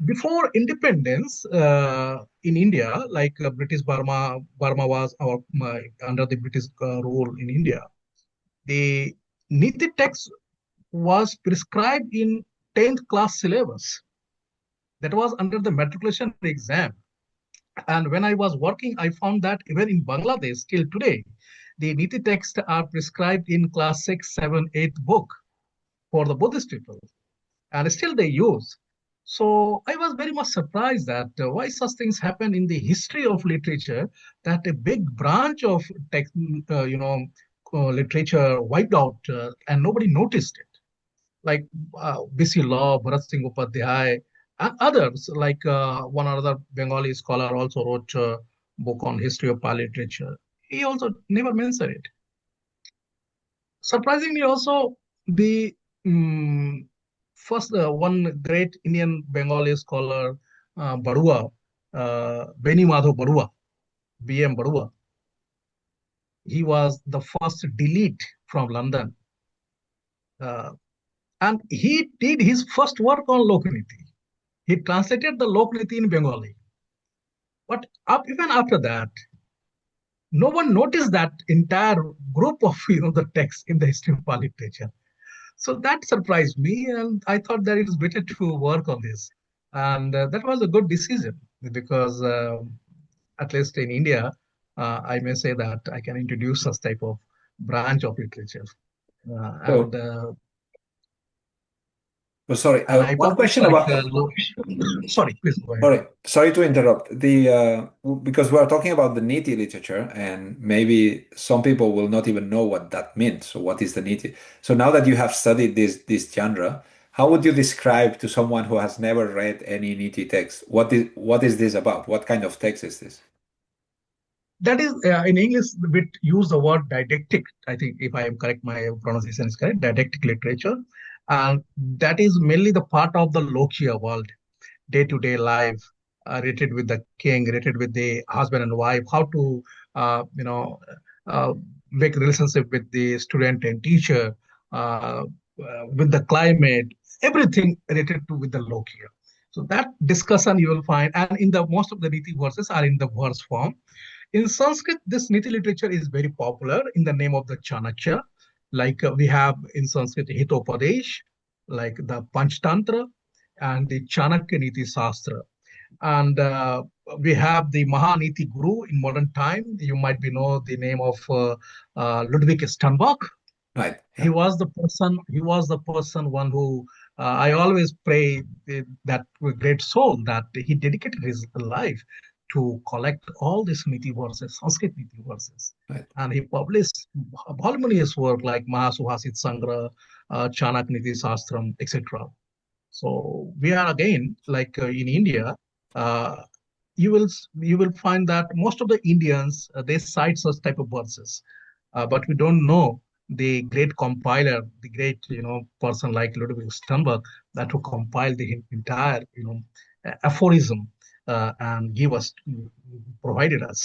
B: Before independence in India, like British Burma was under the British rule in India. The Niti text was prescribed in 10th class syllabus. That was under the matriculation exam. And when I was working, I found that even in Bangladesh, till today, the Niti texts are prescribed in class 6, 7, 8 book for the Buddhist people, and still they use. So I was very much surprised that why such things happen in the history of literature, that a big branch of text, literature wiped out and nobody noticed it. Like B.C. Law, Bharat Singh Upadhyay, and others, like one other Bengali scholar also wrote a book on history of Pali literature. He also never mentioned it. Surprisingly, also the um, first one great Indian Bengali scholar, Barua, Beni Madhav Barua, B.M. Barua, he was the first delete from London. Uh, and he did his first work on Lokaniti. He translated the Lokaniti in Bengali. But even after that, no one noticed that entire group of the text in the history of Pali literature. So that surprised me, and I thought that it is better to work on this. And that was a good decision because, at least in India, I may say that I can introduce such type of branch of literature. Uh, and
A: So,
B: uh,
A: oh, sorry,
B: and I
A: one
B: published
A: question
B: like,
A: about.
B: sorry, please go ahead.
A: Sorry to interrupt. Because we're talking about the Niti literature, and maybe some people will not even know what that means. So, what is the Niti? So, now that you have studied this genre, how would you describe to someone who has never read any Niti text? What is this about? What kind of text is this?
B: That is, in English, we use the word didactic. I think, if I am correct, my pronunciation is correct, didactic literature. And that is mainly the part of the Lokia world, day-to-day life, related with the king, related with the husband and wife, how to, uh, you know, uh, make relationship with the student and teacher, with the climate, everything related to with the Lokia. So that discussion you will find, and in the most of the Niti verses are in the verse form. In Sanskrit, this Niti literature is very popular in the name of the Chanakya. Like we have in Sanskrit Hitopadesh, like the Panchtantra and the Chanakya Niti Sastra. And we have the Mahaniti Guru in modern time. You might be know the name of Ludwig Sternbach.
A: Right.
B: He
A: Yeah.
B: was the person. He was the person one who I always pray that great soul that he dedicated his life to collect all these Niti verses, Sanskrit Niti verses,
A: Right.
B: and he published voluminous work like Mahasuhasit Sangra, Chanak Niti Sastram, etc. So we are again like in India. Uh, you will find that most of the Indians they cite such type of verses, but we don't know the great compiler, the great person like Ludwig Sternberg that who compiled the entire aphorism and give us provided us.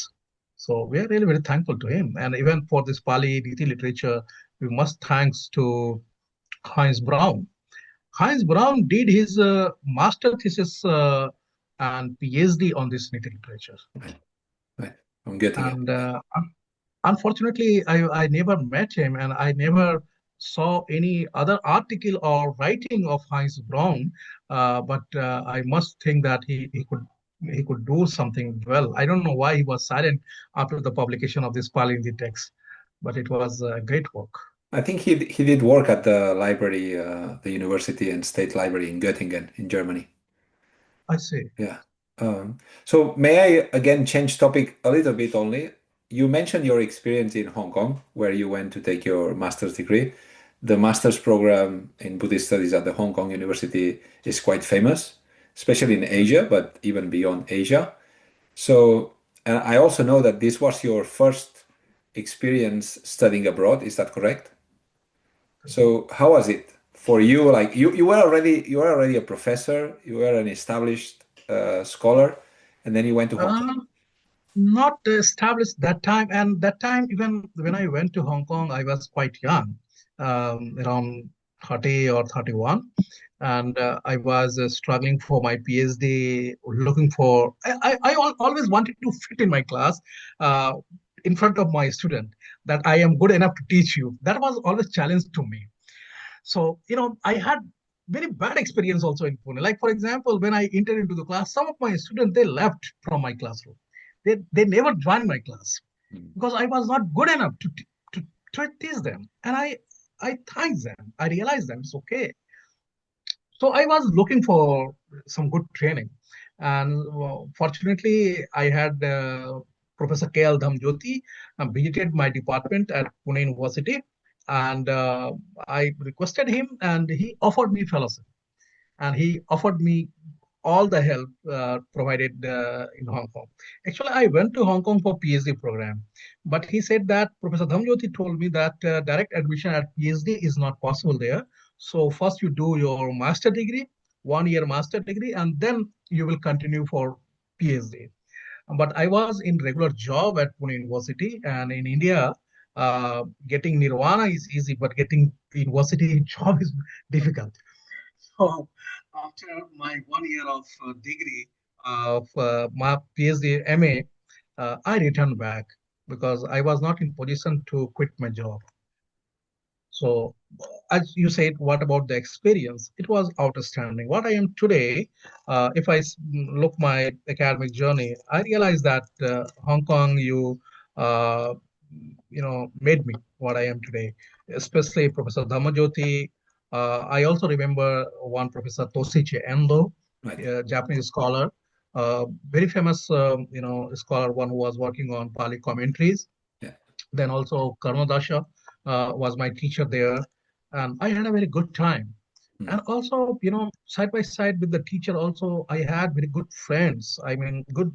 B: So we are really very thankful to him, and even for this Pali Niti literature, we must thanks to Heinz Braun. Heinz Braun did his master thesis and PhD on this Niti literature.
A: Right. Right. I'm getting it.
B: And unfortunately, I never met him and I never saw any other article or writing of Heinz Braun. But I must think that he could do something well. I don't know why he was silent after the publication of this Palindi text, but it was a great work.
A: I think he did work at the library, the university and state library in Göttingen in Germany.
B: I see.
A: Yeah. So may I again change topic a little bit only? You mentioned your experience in Hong Kong, where you went to take your master's degree. The master's program in Buddhist studies at the Hong Kong University is quite famous, especially in Asia, but even beyond Asia. So, and I also know that this was your first experience studying abroad. Is that correct? So how was it for you? Like you were already a professor, you were an established scholar, and then you went to Hong Kong.
B: Uh, Not established that time, and that time even when I went to Hong Kong, I was quite young, around 30 or 31, and I was struggling for my PhD, looking for. I always wanted to fit in my class, uh, in front of my student, that I am good enough to teach you. That was always challenge to me. So, I had very bad experience also in Pune. Like, for example, when I entered into the class, some of my students, they left from my classroom. They never joined my class.
A: Mm.
B: because I was not good enough to teach them. And I thanked them. I realized that it's okay. So I was looking for some good training. And fortunately, I had Professor K.L. Dhamjoti visited my department at Pune University. And I requested him, and he offered me fellowship. And he offered me all the help provided in Hong Kong. Actually, I went to Hong Kong for PhD program, but he said that Professor Dhamjoti told me that direct admission at PhD is not possible there. So first you do your master degree, 1 year master degree, and then you will continue for PhD. But I was in regular job at Pune University, and in India, getting nirvana is easy, but getting university job is difficult. So after my 1 year of degree of my PhD MA, I returned back because I was not in position to quit my job. So, as you said, what about the experience? It was outstanding. What I am today, if I look my academic journey, I realize that Hong Kong, uh, made me what I am today. Especially Professor Dhamajoti. I also remember one Professor Toshichi Endo,
A: Right.
B: a Japanese scholar, very famous, scholar, one who was working on Pali commentaries.
A: Yeah.
B: Then also Karnadasha was my teacher there, and I had a very good time.
A: Mm.
B: And also, side by side with the teacher, also I had very good friends. I mean, good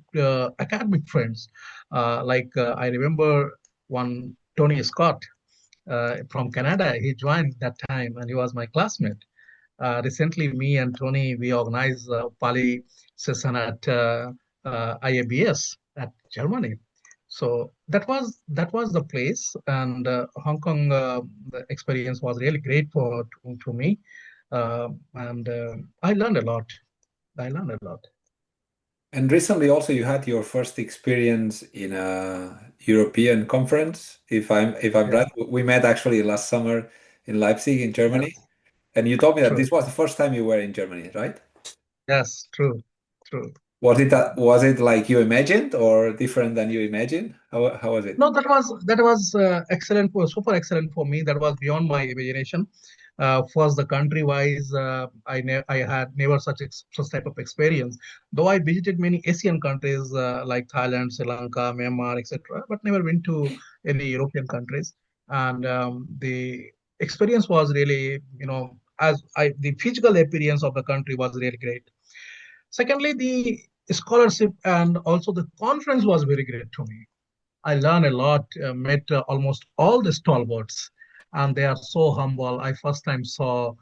B: academic friends. I remember one Tony Scott from Canada. He joined that time, and he was my classmate. Recently, me and Tony, we organized a Pali session at IABS at Germany. So that was the place, and Hong Kong the experience was really great to me, and I learned a lot. I learned a lot.
A: And recently also you had your first experience in a European conference. If I'm
B: Yeah,
A: right, we met actually last summer in Leipzig in Germany.
B: yes,
A: And you told me that
B: true.
A: this was the first time you were in Germany, right?
B: Yes, true, true.
A: Was it like you imagined or different than you imagined? How was it?
B: No, that was excellent, super excellent for me. That was beyond my imagination. First, the country-wise, I had never such type of experience. Though I visited many Asian countries like Thailand, Sri Lanka, Myanmar, etc., but never been to any European countries. And the experience was really, the physical appearance of the country was really great. Secondly, the scholarship and also the conference was very great to me. I learned a lot, met almost all the stalwarts, and they are so humble. I first time saw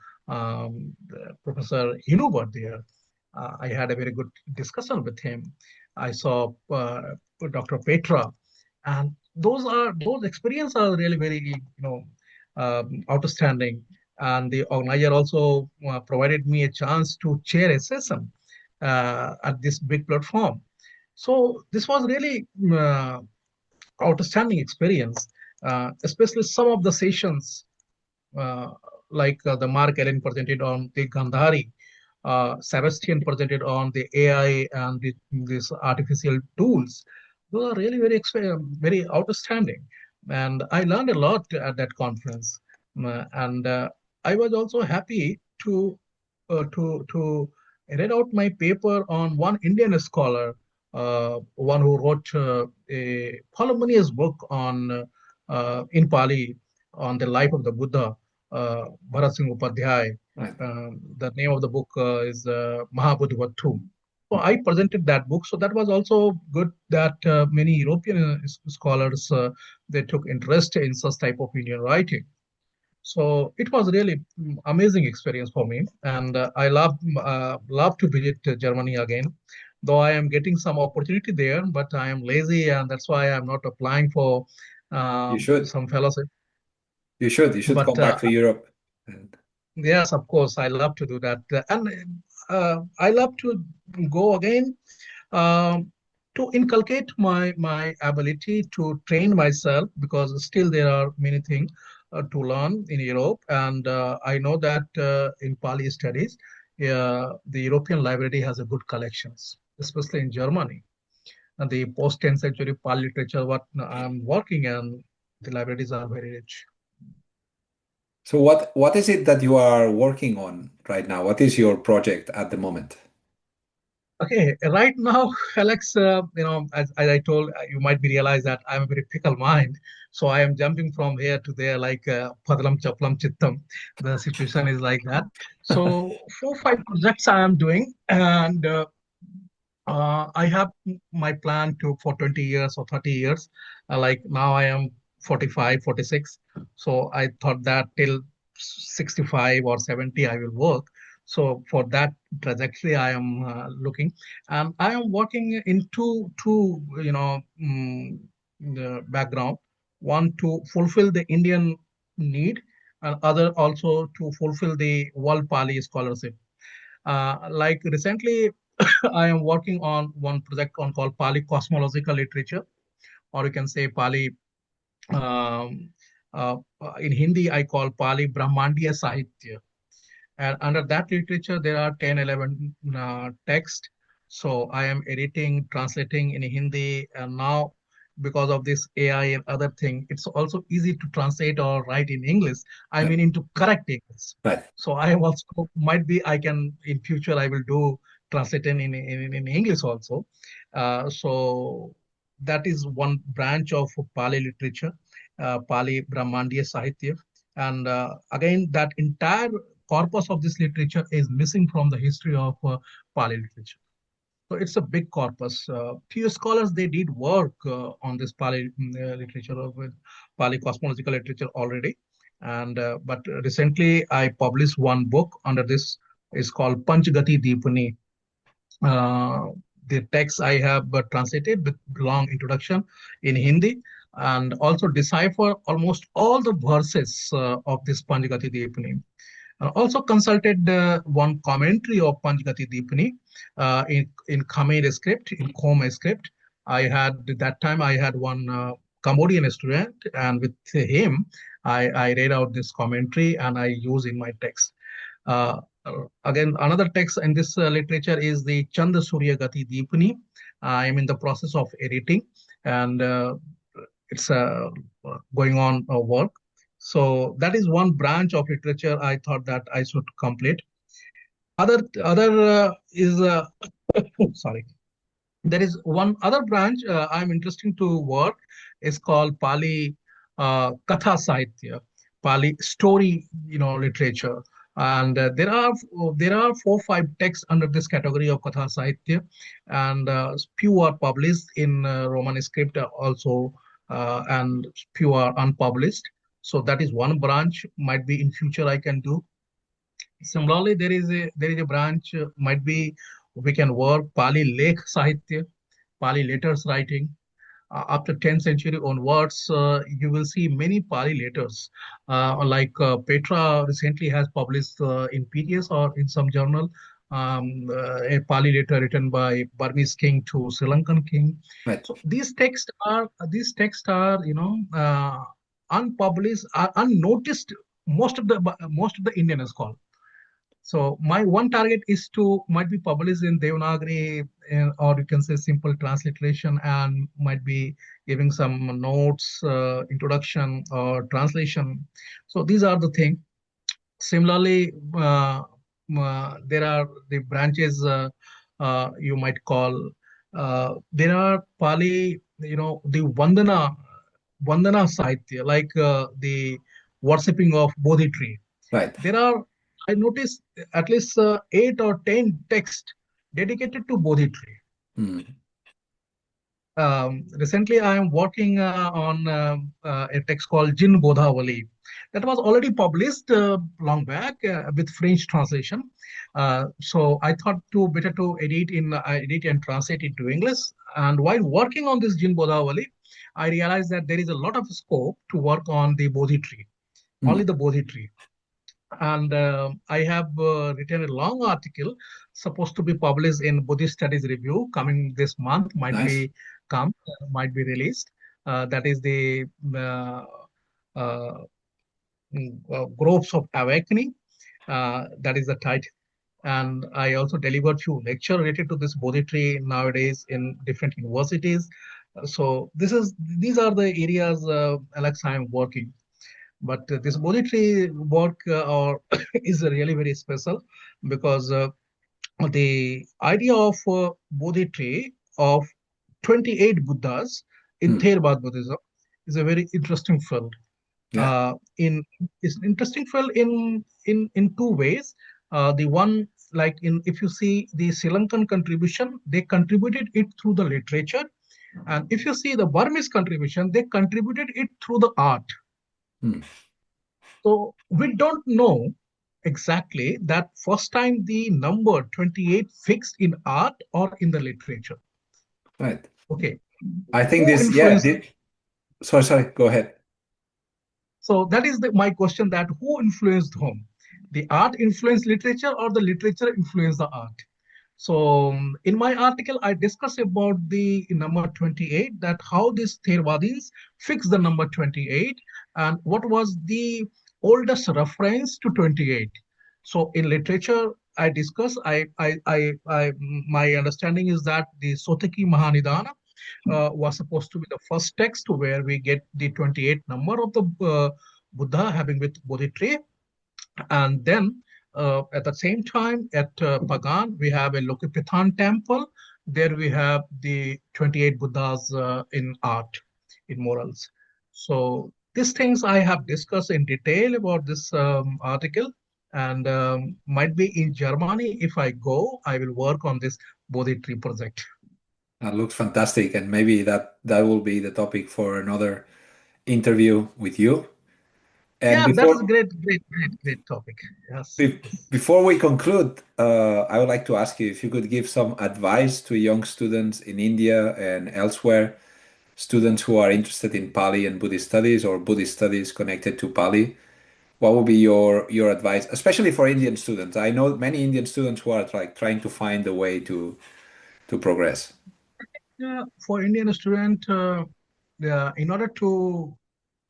B: Professor Hinubert there. I had a very good discussion with him. I saw Dr. Petra, and those experiences are really very outstanding. And the organizer also provided me a chance to chair a session at this big platform. So this was really outstanding experience, especially some of the sessions, uh, the Mark Allen presented on the Gandhari, Sebastian presented on the AI and these artificial tools. Those are really very outstanding. And I learned a lot at that conference. And I was also happy to read out my paper on one Indian scholar, one who wrote a voluminous book on in Pali on the life of the Buddha, Bharat Singh Upadhyay.
A: Right.
B: The name of the book is Mahabodhivatthu. So I presented that book. So that was also good that many European scholars they took interest in such type of Indian writing. So it was really amazing experience for me, and I love to visit Germany again. Though I am getting some opportunity there, but I am lazy, and that's why I'm not applying for
A: You should.
B: some fellowship.
A: You should. You should
B: But
A: come back to Europe. And
B: yes, of course, I love to do that, and I love to go again um, to inculcate my ability to train myself because still there are many things to learn in Europe, and I know that in Pali studies, the European library has a good collections, especially in Germany. the post-10th century Pali literature, what I'm working and the libraries are very rich.
A: So what is it that you are working on right now? What is your project at the moment?
B: Okay, right now, Alex, as I told, you might be realize that I'm a very fickle mind. So I am jumping from here to there like Padalam Chaplam Chittam. The situation is like that. So 4, 5 projects I am doing, and I have my plan to for 20 years or 30 years. Like now I am 45, 46. So I thought that till 65 or 70 I will work. So for that trajectory I am looking, and I am working in the background. One to fulfill the Indian need, and other also to fulfill the World Pali Scholarship. Like recently, I am working on one project on called Pali Cosmological Literature, or you can say Pali. Um, in Hindi, I call Pali Brahmandiya Sahitya. And under that literature, there are 10, 11 texts. So I am editing, translating in Hindi, and now because of this AI and other thing, it's also easy to translate or write in English. I
A: Right.
B: mean, into correct English.
A: Right.
B: So I am also might be I can in future I will do translating in English also. So that is one branch of Pali literature, Pali Brahmandiya Sahitya. And again, that entire corpus of this literature is missing from the history of Pali literature. So it's a big corpus. Few scholars they did work on this Pali literature with Pali cosmological literature already, and but recently I published one book under this is called Panchgati Deepani. Uh, the text I have translated with long introduction in Hindi and also decipher almost all the verses of this Panchgati Deepani. Also consulted one commentary of Panchgati Deepani in Khmer script, in Khmer script. I had that time I had one Cambodian student, and with him I read out this commentary and I use in my text. Uh, Again, another text in this literature is the Chanda Surya Gati Deepani. I am in the process of editing, and it's going on work. So that is one branch of literature I thought that I should complete. Other is sorry. There is one other branch I'm interested to work is called Pali Katha Sahitya, Pali story, literature. And there are 4, 5 texts under this category of Katha Sahitya, and few are published in Roman script also, and few are unpublished. So that is one branch. Might be in future I can do. Similarly, there is a branch might be we can work Pali Lekh Sahitya, Pali letters writing. After 10th century onwards, you will see many Pali letters. Like Petra recently has published in PDS or in some journal a Pali letter written by Burmese king to Sri Lankan king.
A: Right.
B: So these texts are unpublished, are unnoticed. Most of the Indian scholars. So my one target is to might be published in Devanagari, or you can say simple transliteration, and might be giving some notes, introduction or translation. So these are the things. Similarly, there are the branches you might call. There are Pali, the Vandana Sahitya, like the worshipping of Bodhi tree.
A: Right.
B: There are, I noticed at least 8 or 10 texts dedicated to Bodhi tree.
A: Mm.
B: Recently, I am working on a text called Jin Bodhavali that was already published long back with French translation. So I thought to better to edit and translate it to English. And while working on this Jin Bodhavali, I realized that there is a lot of scope to work on the Bodhi tree, only
A: Mm.
B: the Bodhi tree. And I have written a long article supposed to be published in Buddhist Studies Review coming this month,
A: Nice.
B: might be released. That is the uh, uh, Groves of Awakening. That is the title. and I also delivered few lecture related to this Bodhi tree nowadays in different universities. So these are the areas, Alex, I am working. But this Bodhi tree work or is really very special because the idea of Bodhi tree of 28 Buddhas in
A: Hmm.
B: Theravada Buddhism is a very interesting field.
A: Yeah.
B: In It's an interesting field in two ways. The one, like in if you see the Sri Lankan contribution, they contributed it through the literature, and if you see the Burmese contribution, they contributed it through the art.
A: Hmm.
B: So we don't know exactly that first time the number 28 fixed in art or in the literature.
A: Right.
B: Okay,
A: I think
B: who
A: this, yeah,
B: influenced?
A: sorry, go ahead.
B: So that is my question: that who influenced whom? The art influenced literature, or the literature influenced the art? So in my article, I discuss about the number 28, that how these Theravadins fixed the number 28, and what was the oldest reference to 28. So in literature, I discuss, my understanding is that the Sotaki Mahanidana was supposed to be the first text where we get the 28 number of the Buddha having with Bodhi tree. And then at the same time, at Pagan, we have a Lokapithan temple. There we have the 28 Buddhas in art, in murals. So these things I have discussed in detail about this article. And might be in Germany, if I go, I will work on this Bodhi tree project.
A: That looks fantastic, and maybe that will be the topic for another interview with you. And
B: Yeah, that is great, great, great, great topic. Yes,
A: be-
B: yes.
A: before we conclude, I would like to ask you if you could give some advice to young students in India and elsewhere, students who are interested in Pali and Buddhist studies or Buddhist studies connected to Pali. What would be your advice, especially for Indian students? I know many Indian students who are like trying to find a way to progress.
B: Yeah, for Indian student, in order to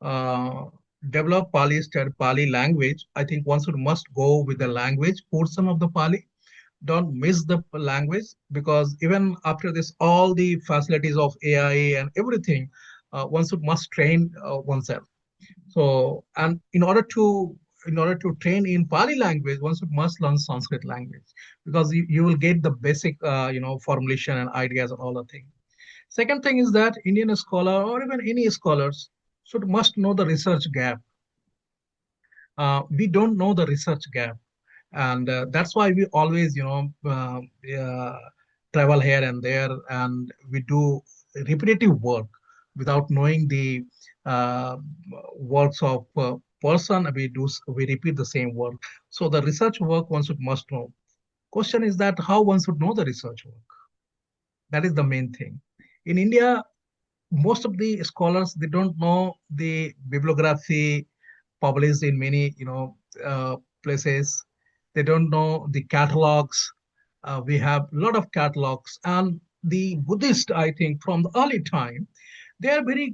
B: uh, develop Pali language, I think one should must go with the language portion of the Pali. Don't miss the language, because even after this, all the facilities of AI and everything, one should must train oneself. So, and in order to train in Pali language, one should must learn Sanskrit language, because you will get the basic formulation and ideas and all the things. Second thing is that Indian scholar or even any scholars should must know the research gap. We don't know the research gap, and that's why we always travel here and there, and we do repetitive work without knowing the uh, works of person. We repeat the same work. So the research work one should must know. Question is that how one should know the research work. That is the main thing. In India, most of the scholars, they don't know the bibliography published in many places. They don't know the catalogs. We have a lot of catalogs, and the Buddhist, I think, from the early time, they are very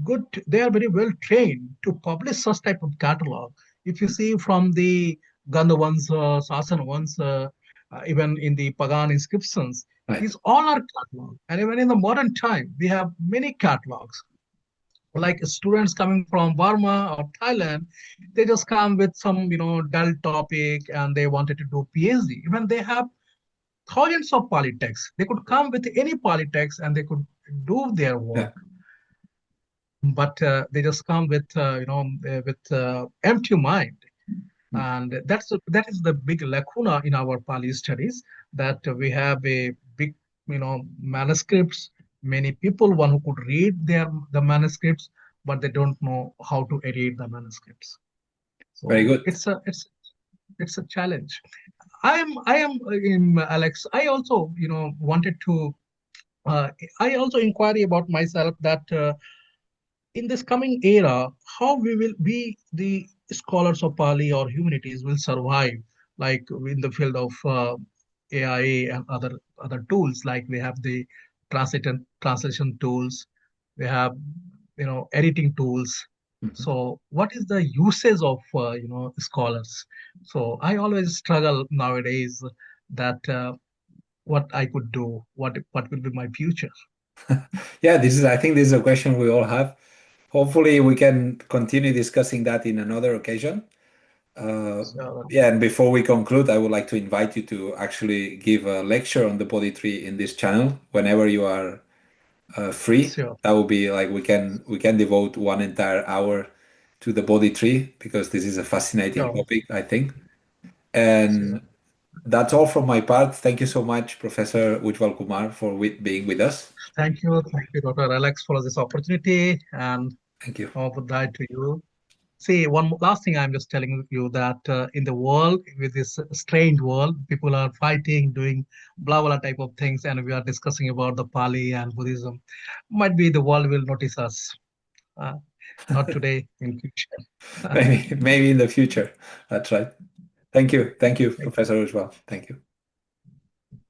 B: good. They are very well trained to publish such type of catalog. If you see from the Gandhavans, Sasanavans, even in the Pagan inscriptions,
A: Right.
B: these all are catalog. And even in the modern time, we have many catalogs. Like students coming from Burma or Thailand, they just come with some, dull topic and they wanted to do PhD. Even they have thousands of polytechs. They could come with any polytechs and they could do their
A: Yeah.
B: work, but they just come with, with empty mind.
A: Hmm.
B: And that is the big lacuna in our Pali studies, that we have a big, manuscripts. Many people, one who could read the manuscripts, but they don't know how to edit the manuscripts.
A: Very
B: So
A: good.
B: it's a challenge. Alex. I also, wanted to. Uh, I also inquiry about myself that in this coming era, how the scholars of Pali or humanities will survive, like in the field of AI and other tools, like we have the translation tools, we have editing tools.
A: Mhm.
B: So what is the usage of scholars? So I always struggle nowadays that what I could do, what will be my future.
A: Yeah, I think this is a question we all have. Hopefully, we can continue discussing that in another occasion. Uh,
B: So
A: yeah, and before we conclude, I would like to invite you to actually give a lecture on the body tree in this channel whenever you are free.
B: sure,
A: That would be like we can devote one entire hour to the body tree because this is a fascinating
B: sure,
A: topic, I think. And
B: sure.
A: that's all from my part. Thank you so much, Professor Ujjwal Kumar, for being with us.
B: Thank you, Dr. Alex, for this opportunity, and
A: Thank you.
B: all of that to you. See, last thing I'm just telling you that in the world, with this strange world, people are fighting, doing blah blah type of things, and we are discussing about the Pali and Buddhism. Might be the world will notice us. Uh, Not today, in future.
A: Maybe in the future. That's right. Thank you. Thank you,
B: Thank you.
A: Professor Ujjwal. Thank you.